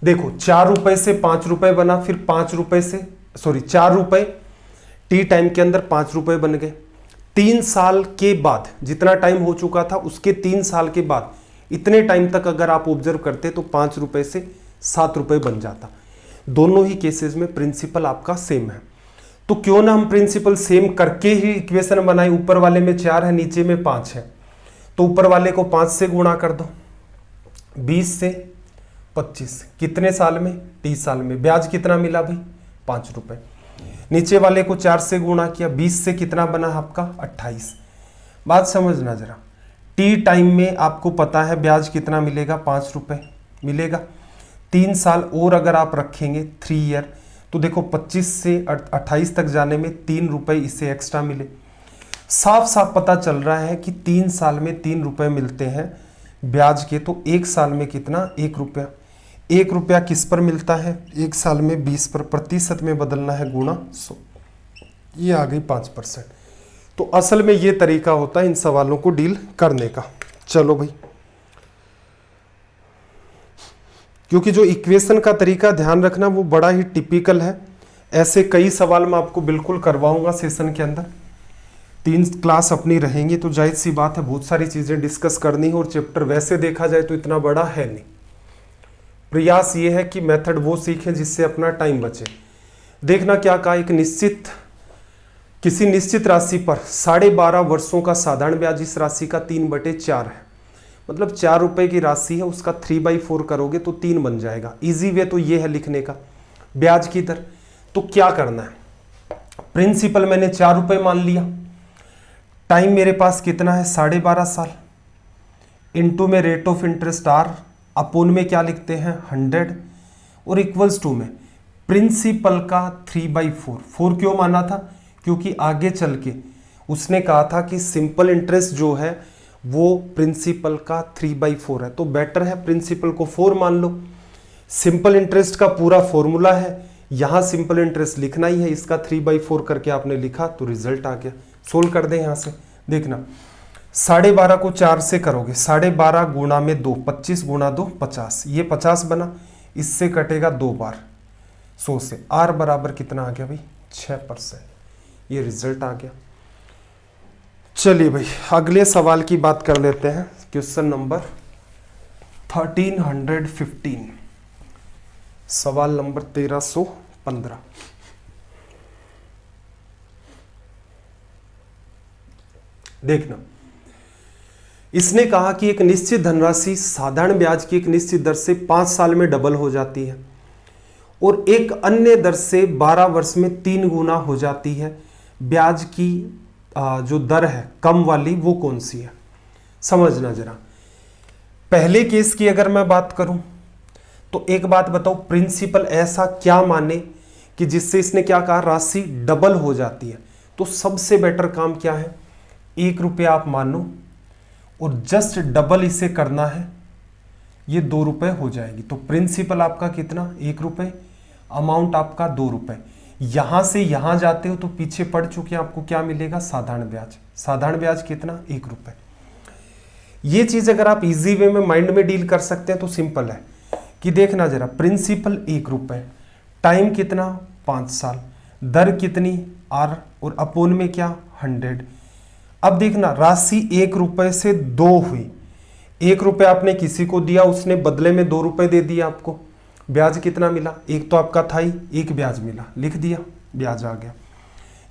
देखो 4 रुपए से 5 रुपए बना, फिर 5 रुपए से 4 रुपए टी टाइम के अंदर 5 रुपए बन गए। 3 साल के बाद, जितना टाइम हो चुका था उसके 3 साल के बाद, इतने टाइम तक अगर आप ऑब्जर्व करते तो 5 रुपए से 7 रुपए बन जाता। दोनों ही केसेस में प्रिंसिपल आपका सेम है, तो क्यों ना हम प्रिंसिपल सेम करके ही इक्वेशन बनाए। ऊपर वाले में 4 है, नीचे में 5 है, तो ऊपर वाले को 5 से गुणा कर दो, 20 से 25 कितने साल में? 30 साल में। ब्याज कितना मिला भाई? 5 रुपए। नीचे वाले को 4 से गुणा किया, 20 से कितना बना आपका? 28। बात समझना जरा, टी टाइम में आपको पता है ब्याज कितना मिलेगा? 5 रुपए मिलेगा। 3 साल और अगर आप रखेंगे 3 ईयर, तो देखो 25 से 28 तक जाने में 3 रुपए इससे एक्स्ट्रा मिले। साफ साफ पता चल रहा है कि 3 साल में 3 रुपए मिलते हैं ब्याज के, तो 1 साल में कितना? 1 रुपया। 1 रुपया किस पर मिलता है? 1 साल में 20 पर, प्रतिशत में बदलना है, गुणा 100, ये आ गई 5%। तो असल में ये तरीका होता है इन सवालों को डील करने का। चलो भाई, क्योंकि जो इक्वेशन का तरीका ध्यान रखना वो बड़ा ही टिपिकल है, ऐसे कई सवाल मैं आपको बिल्कुल करवाऊंगा सेशन के अंदर। 3 क्लास अपनी रहेंगी तो जाहिर सी बात है बहुत सारी चीजें डिस्कस करनी है, और चैप्टर वैसे देखा जाए तो इतना बड़ा है नहीं। प्रयास ये है कि मेथड वो सीखें जिससे अपना टाइम बचे। देखना क्या कहा, एक निश्चित किसी निश्चित राशि पर 12.5 वर्षों का साधारण ब्याज इस राशि का 3/4 है, मतलब 4 रुपए की राशि है, उसका 3/4 करोगे तो 3 बन जाएगा। इजी वे तो ये है लिखने का, ब्याज की दर। तो क्या करना है, प्रिंसिपल मैंने 4 रुपए मान लिया, टाइम मेरे पास कितना है? 12.5 साल, इनटू में rate of interest r, upon में क्या लिखते हैं? 100, और इक्वल्स टू में प्रिंसिपल का 3/4। 4 क्यों माना था? क्योंकि आगे चल के उसने कहा था कि सिंपल इंटरेस्ट जो है वो प्रिंसिपल का 3/4 है, तो बेटर है प्रिंसिपल को 4 मान लो। सिंपल इंटरेस्ट का पूरा फॉर्मूला है, यहां सिंपल इंटरेस्ट लिखना ही है, इसका 3/4 करके आपने लिखा तो रिजल्ट आ गया। सोल्व कर दे यहां से, देखना 12.5 को 4 से करोगे, 12.5 गुणा में 2, 25 गुणा 2 50, ये 50 बना, इससे कटेगा 2 बार 100 से, आर बराबर कितना आ गया भाई? 6%। ये रिजल्ट आ गया। चलिए भाई अगले सवाल की बात कर लेते हैं। क्वेश्चन नंबर 1315, सवाल नंबर 1315। देखना, इसने कहा कि एक निश्चित धनराशि साधारण ब्याज की एक निश्चित दर से 5 साल में डबल हो जाती है और एक अन्य दर से 12 वर्ष में 3 गुना हो जाती है। ब्याज की जो दर है कम वाली वो कौन सी है? समझना जरा। पहले केस की अगर मैं बात करूं तो एक बात बताओ, प्रिंसिपल ऐसा क्या माने कि जिससे इसने क्या कहा? राशि डबल हो जाती है। तो सबसे बेटर काम क्या है? 1 रुपया आप मानो और जस्ट डबल इसे करना है, ये 2 रुपए हो जाएगी। तो प्रिंसिपल आपका कितना? 1 रुपए, अमाउंट आपका 2 रुपए। यहां से यहां जाते हो तो पीछे पड़ चुके आपको क्या मिलेगा? साधारण ब्याज। साधारण ब्याज कितना? 1 रुपए। ये चीज अगर आप इजी वे में माइंड में डील कर सकते हैं तो सिंपल है कि देखना जरा, प्रिंसिपल 1 रुपए, टाइम कितना? 5 साल, दर कितनी? आर, और अपोन में क्या? 100। अब देखना, राशि 1 रुपए से 2 हुई। 1 रुपए आपने किसी को दिया, उसने बदले में 2 रुपए दे दिया आपको, ब्याज कितना मिला? एक तो आपका था ही, एक ब्याज मिला, लिख दिया, ब्याज आ गया।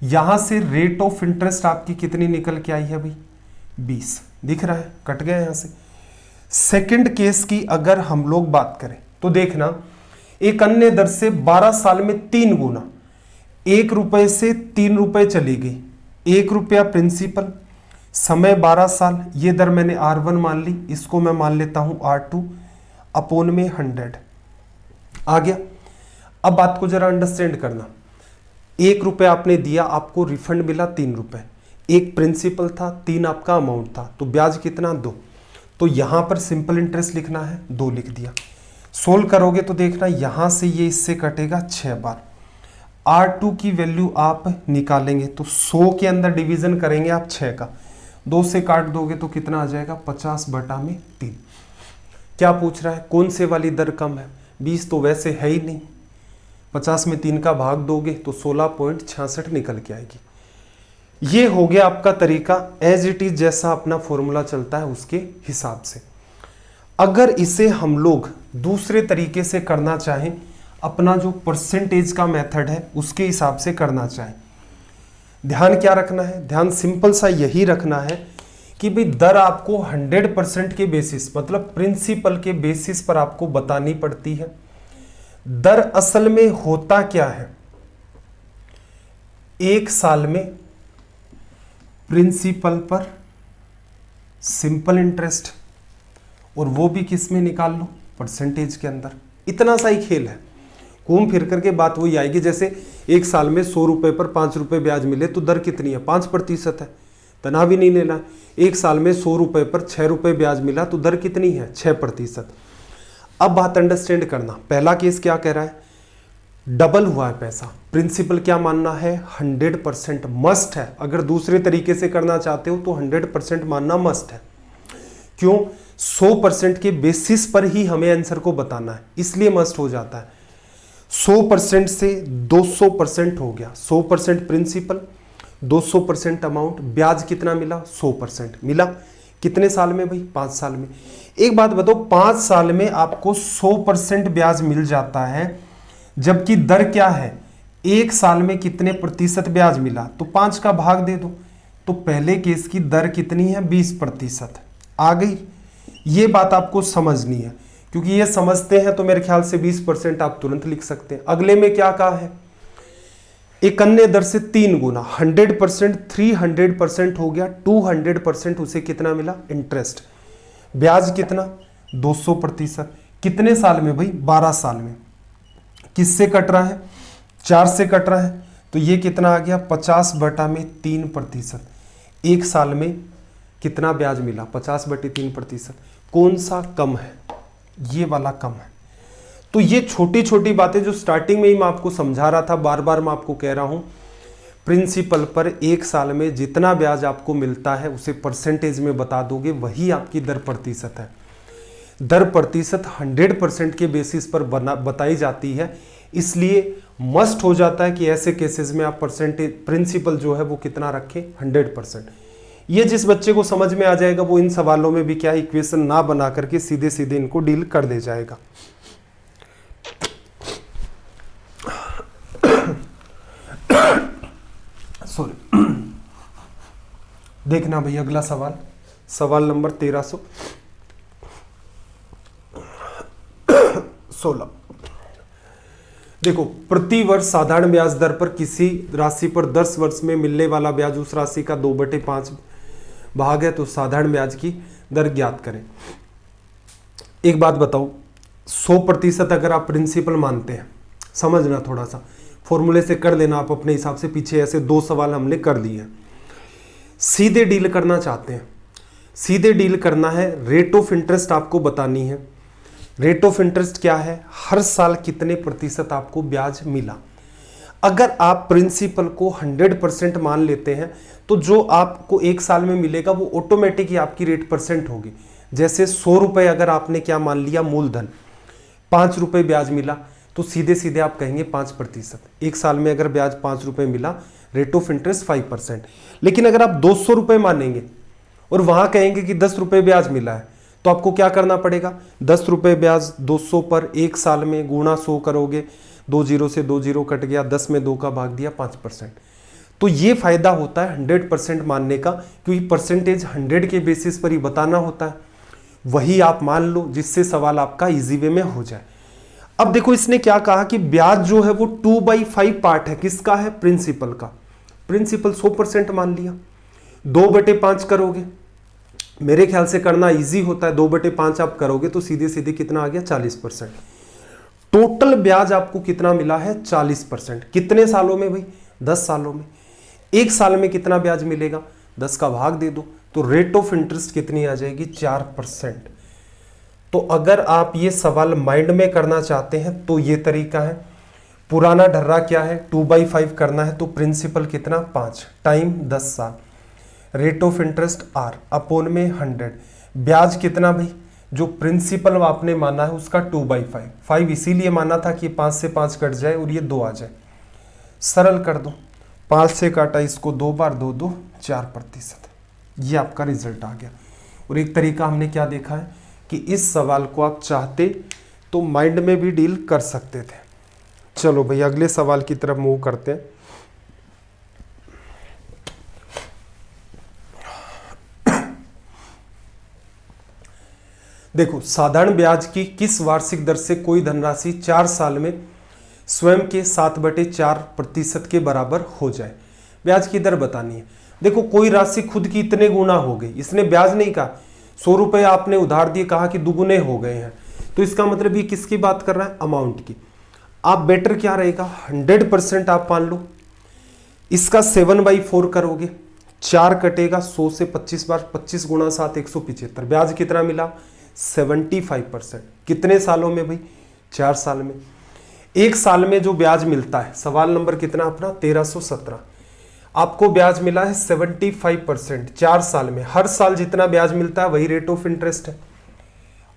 यहां से रेट ऑफ इंटरेस्ट आपकी कितनी निकल के आई है भाई? 20, दिख रहा है, कट गया यहां से। सेकंड केस की अगर हम लोग बात करें तो देखना, एक अन्य दर से 12 साल में 3 गुना, 1 रुपए से 3 रुपए चली गई। 1 रुपया प्रिंसिपल, समय 12 साल, ये दर मैंने R1 मान ली, इसको मैं मान लेता हूं R2, अपोन में 100 आ गया। अब बात को जरा अंडरस्टैंड करना, 1 रुपए आपने दिया, आपको रिफंड मिला 3 रुपए, 1 प्रिंसिपल था, 3 आपका अमाउंट था, तो ब्याज कितना? 2। तो यहां पर सिंपल इंटरेस्ट लिखना है, 2 लिख दिया। सोल्व करोगे तो देखना यहां से ये इससे कटेगा 6 बार। R2 की वैल्यू आप निकालेंगे तो 100 के अंदर डिवीजन करेंगे आप 6 का, 2 से काट दोगे तो कितना आ जाएगा? 50/3। क्या पूछ रहा है? कौन से वाली दर कम है? 20 तो वैसे है ही नहीं, 50 में 3 का भाग दोगे तो 16.66 निकल के आएगी। ये हो गया आपका तरीका, एज इट इज जैसा अपना फॉर्मूला चलता है उसके हिसाब से। अगर इसे हम लोग दूसरे तरीके से करना चाहें, अपना जो परसेंटेज का मेथड है उसके हिसाब से करना चाहें, ध्यान क्या रखना है? ध्यान सिंपल सा यही रखना है कि भाई दर आपको 100% के बेसिस, मतलब प्रिंसिपल के बेसिस पर आपको बतानी पड़ती है। दर असल में होता क्या है, एक साल में प्रिंसिपल पर सिंपल इंटरेस्ट, और वो भी किस में निकाल लो, परसेंटेज के अंदर। इतना सा ही खेल है, घूम फिर करके बात वही आएगी। जैसे एक साल में 100 रुपए पर 5 रुपए ब्याज मिले तो दर कितनी है, 5% है, तनाव ही नहीं लेना। एक साल में 100 रुपए पर 6 रुपए ब्याज मिला तो दर कितनी है, 6%। अब बात अंडरस्टैंड करना, पहला केस क्या कह रहा है, डबल हुआ है पैसा, प्रिंसिपल क्या मानना है, 100% मस्ट है। अगर दूसरे तरीके से करना चाहते हो तो 100% मानना मस्ट है। क्यों, 100% के बेसिस पर ही हमें आंसर को बताना है, इसलिए मस्ट हो जाता है। 100% से 200% हो गया, 100% प्रिंसिपल, 200% अमाउंट, ब्याज कितना मिला, 100% मिला। कितने साल में भाई, 5 साल में। एक बात बताओ, 5 साल में आपको 100% ब्याज मिल जाता है, जबकि दर क्या है, एक साल में कितने प्रतिशत ब्याज मिला, तो 5 का भाग दे दो। तो पहले केस की दर कितनी है, 20%। आ गई, ये बात आपको समझनी है, क्योंकि ये समझते हैं तो मेरे ख्याल से 20% आप तुरंत लिख सकते हैं। अगले में क्या कहा है, एक अन्य दर से 3 गुना, 100% 300% हो गया, 200% उसे कितना मिला, इंटरेस्ट। ब्याज कितना, 200%। कितने साल में भाई, 12 साल में। किससे कट रहा है, 4 से कट रहा है, तो ये कितना आ गया, 50/3%। एक साल में कितना ब्याज मिला, 50/3%। कौन सा कम है, ये वाला कम है। तो ये छोटी छोटी बातें जो स्टार्टिंग में ही मैं आपको समझा रहा था, बार बार मैं आपको कह रहा हूं, प्रिंसिपल पर एक साल में जितना ब्याज आपको मिलता है उसे परसेंटेज में बता दोगे, वही आपकी दर प्रतिशत है। दर प्रतिशत 100% के बेसिस पर बताई जाती है, इसलिए मस्ट हो जाता है कि ऐसे केसेस में आप परसेंटेज प्रिंसिपल जो है वो कितना रखें, 100%। ये जिस बच्चे को समझ में आ जाएगा वो इन सवालों में भी क्या इक्वेशन ना बना करके सीधे सीधे इनको डील कर दे जाएगा। सॉरी, देखना भाई अगला सवाल, सवाल नंबर 1316। देखो, प्रति वर्ष साधारण ब्याज दर पर किसी राशि पर 10 वर्ष में मिलने वाला ब्याज उस राशि का 2/5 भाग है, तो साधारण ब्याज की दर ज्ञात करें। एक बात बताओ, 100% अगर आप प्रिंसिपल मानते हैं, समझना थोड़ा सा, फॉर्मूले से कर लेना आप अपने हिसाब से, पीछे ऐसे 2 सवाल हमने कर लिए हैं। सीधे डील करना चाहते हैं, सीधे डील करना है, रेट ऑफ इंटरेस्ट आपको बतानी है। रेट ऑफ इंटरेस्ट क्या है, हर साल कितने प्रतिशत आपको ब्याज मिला। अगर आप प्रिंसिपल को 100% मान लेते हैं तो जो आपको एक साल में मिलेगा वो ऑटोमेटिक ही आपकी रेट परसेंट होगी। जैसे 100 रुपए अगर आपने क्या मान लिया, मूलधन, 5 रुपए ब्याज मिला, तो सीधे सीधे आप कहेंगे 5%। एक साल में अगर ब्याज 5 रुपए मिला, रेट ऑफ इंटरेस्ट 5%। लेकिन अगर आप 200 रुपए मानेंगे और वहां कहेंगे कि 10 रुपए ब्याज मिला है, तो आपको क्या करना पड़ेगा, 10 रुपए ब्याज 200 पर एक साल में गुणा 100 करोगे, 2 जीरो से 2 जीरो कट गया, 10 में 2 का भाग दिया, 5%। तो ये फायदा होता है 100% मानने का, क्योंकि परसेंटेज 100 के बेसिस पर ही बताना होता है। वही आप मान लो जिससे सवाल आपका इजी वे में हो जाए। अब देखो, इसने क्या कहा कि ब्याज जो है वो 2/5 पार्ट है, किसका है, प्रिंसिपल का। प्रिंसिपल 100% मान लिया, 2/5 करोगे, मेरे ख्याल से करना इजी होता है, 2/5 आप करोगे तो सीधे सीधे कितना आ गया, 40%। टोटल ब्याज आपको कितना मिला है, 40%। कितने सालों में भाई, 10 सालों में। एक साल में कितना ब्याज मिलेगा, 10 का भाग दे दो, तो रेट ऑफ इंटरेस्ट कितनी आ जाएगी, 4%। तो अगर आप ये सवाल माइंड में करना चाहते हैं तो ये तरीका है। पुराना ढर्रा क्या है, 2/5 करना है, तो प्रिंसिपल कितना, 5, टाइम 10 साल, rate of interest R upon में 100, ब्याज कितना भाई, जो प्रिंसिपल आपने माना है उसका 2/5, 5 इसीलिए माना था कि 5 से 5 कट जाए और ये 2 आ जाए। सरल कर दो, 5 से काटा इसको 2 बार, 2 2 4%। ये आपका रिजल्ट आ गया। और एक तरीका हमने क्या देखा है कि इस सवाल को आप चाहते तो माइंड में भी डील कर सकते थे। चलो भाई अगले सवाल की तरफ मूव करते हैं। देखो, साधारण ब्याज की किस वार्षिक दर से कोई धनराशि 4 साल में स्वयं के 7/4% के बराबर हो जाए। ब्याज की दर बतानी है। देखो, कोई राशि खुद की इतने गुना हो गई, इसने ब्याज नहीं कहा, 100 रुपये आपने उधार दिए, कहा कि दुगुने हो गए हैं, तो इसका मतलब ये किसकी बात कर रहा है? अमाउंट की। आप बेटर क्या रहेगा, 100% आप मान लो, इसका 7/4 करोगे, 4 कटेगा 100 से 25 बार, 25 गुणा 7 175। ब्याज कितना मिला? 75%। कितने सालों में भाई? 4 साल में। एक साल में जो ब्याज मिलता है, सवाल नंबर कितना अपना? 1317। आपको ब्याज मिला है 75% 4 साल में। हर साल जितना ब्याज मिलता है वही रेट ऑफ इंटरेस्ट है,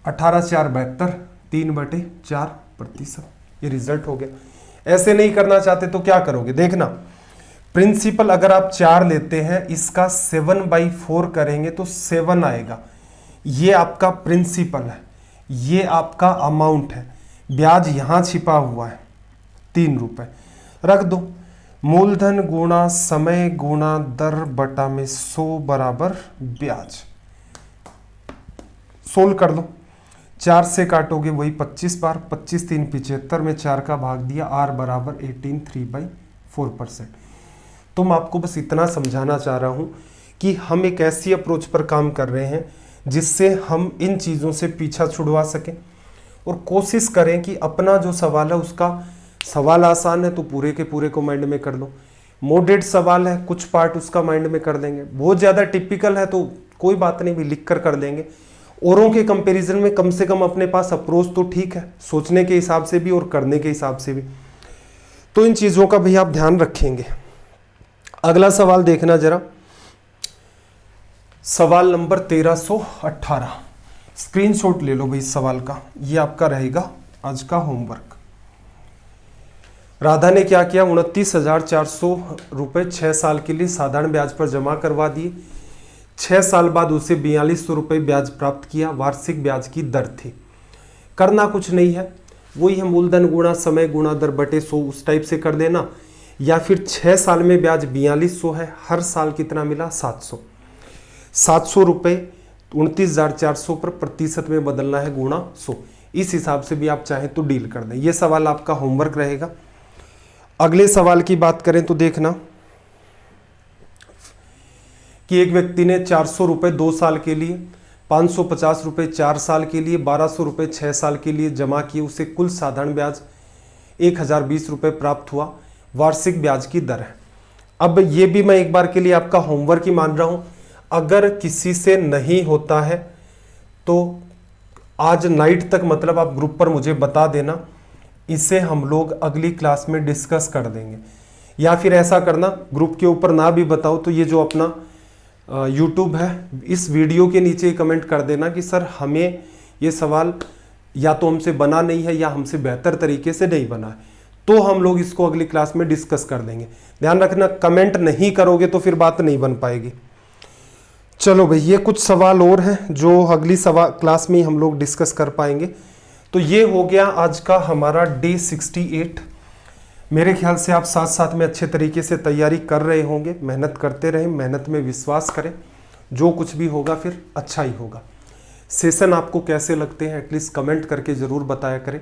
18,472, 3/4%। ये रिजल्ट हो गया। ऐसे नहीं करना चाहते तो क्या करोगे? देखना, प्रिंसिपल अगर आप 4 लेते हैं, इसका 7/4 करेंगे तो 7 आएगा। ये आपका प्रिंसिपल है, ये आपका अमाउंट है। ब्याज यहां छिपा हुआ है 3 रुपए, रख दो। मूलधन गुणा समय गुणा दर बटा में 100 बराबर ब्याज। सोल्व कर लो, 4 से काटोगे वही 25 बार, 25 3 75 में 4 का भाग दिया, R बराबर 18 3/4%। तो मैं आपको बस इतना समझाना चाह रहा हूं कि हम एक ऐसी अप्रोच पर काम कर रहे हैं जिससे हम इन चीज़ों से पीछा छुड़वा सकें और कोशिश करें कि अपना जो सवाल है, उसका सवाल आसान है तो पूरे के पूरे को माइंड में कर लो, मॉडरेट सवाल है कुछ पार्ट उसका माइंड में कर देंगे, बहुत ज़्यादा टिपिकल है तो कोई बात नहीं भी लिख कर देंगे। औरों के कंपैरिजन में कम से कम अपने पास अप्रोच तो ठीक है, सोचने के हिसाब से भी और करने के हिसाब से भी। तो इन चीज़ों का भी आप ध्यान रखेंगे। अगला सवाल देखना जरा, सवाल नंबर 1318। स्क्रीनशॉट ले लो भाई इस सवाल का, ये आपका रहेगा आज का होमवर्क। राधा ने क्या किया? 29,400 रुपये 6 साल के लिए साधारण ब्याज पर जमा करवा दिए। 6 साल बाद उसे 4200 रुपये ब्याज प्राप्त किया। वार्षिक ब्याज की दर थी। करना कुछ नहीं है, वही है मूलधन गुणा समय गुणा दर बटे 100, उस टाइप से कर देना। या फिर 6 साल में ब्याज 4200 है, हर साल कितना मिला? 700 रुपये 29,400 पर प्रतिशत में बदलना है गुणा 100। इस हिसाब से भी आप चाहें तो डील कर दें। ये सवाल आपका होमवर्क रहेगा। अगले सवाल की बात करें तो देखना कि एक व्यक्ति ने 400 रुपये 2 साल के लिए, 550 रुपये 4 साल के लिए, 1200 रुपये 6 साल के लिए जमा किए। उसे कुल साधारण ब्याज 1020 रुपये प्राप्त हुआ। वार्षिक ब्याज की दर है। अब ये भी मैं एक बार के लिए आपका होमवर्क ही मान रहा हूं। अगर किसी से नहीं होता है तो आज नाइट तक, मतलब आप ग्रुप पर मुझे बता देना, इसे हम लोग अगली क्लास में डिस्कस कर देंगे। या फिर ऐसा करना, ग्रुप के ऊपर ना भी बताओ तो ये जो अपना यूट्यूब है, इस वीडियो के नीचे कमेंट कर देना कि सर हमें ये सवाल या तो हमसे बना नहीं है या हमसे बेहतर तरीके से नहीं बना है, तो हम लोग इसको अगली क्लास में डिस्कस कर देंगे। ध्यान रखना, कमेंट नहीं करोगे तो फिर बात नहीं बन पाएगी। चलो भाई, ये कुछ सवाल और हैं जो अगली क्लास में हम लोग डिस्कस कर पाएंगे। तो ये हो गया आज का हमारा डे 68। मेरे ख्याल से आप साथ साथ में अच्छे तरीके से तैयारी कर रहे होंगे। मेहनत करते रहें, मेहनत में विश्वास करें, जो कुछ भी होगा फिर अच्छा ही होगा। सेशन आपको कैसे लगते हैं एटलीस्ट कमेंट करके ज़रूर बताया करें।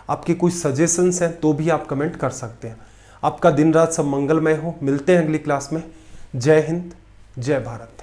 आपके कोई सजेशंस हैं तो भी आप कमेंट कर सकते हैं। आपका दिन रात सब मंगलमय हो। मिलते हैं अगली क्लास में। जय हिंद, जय भारत।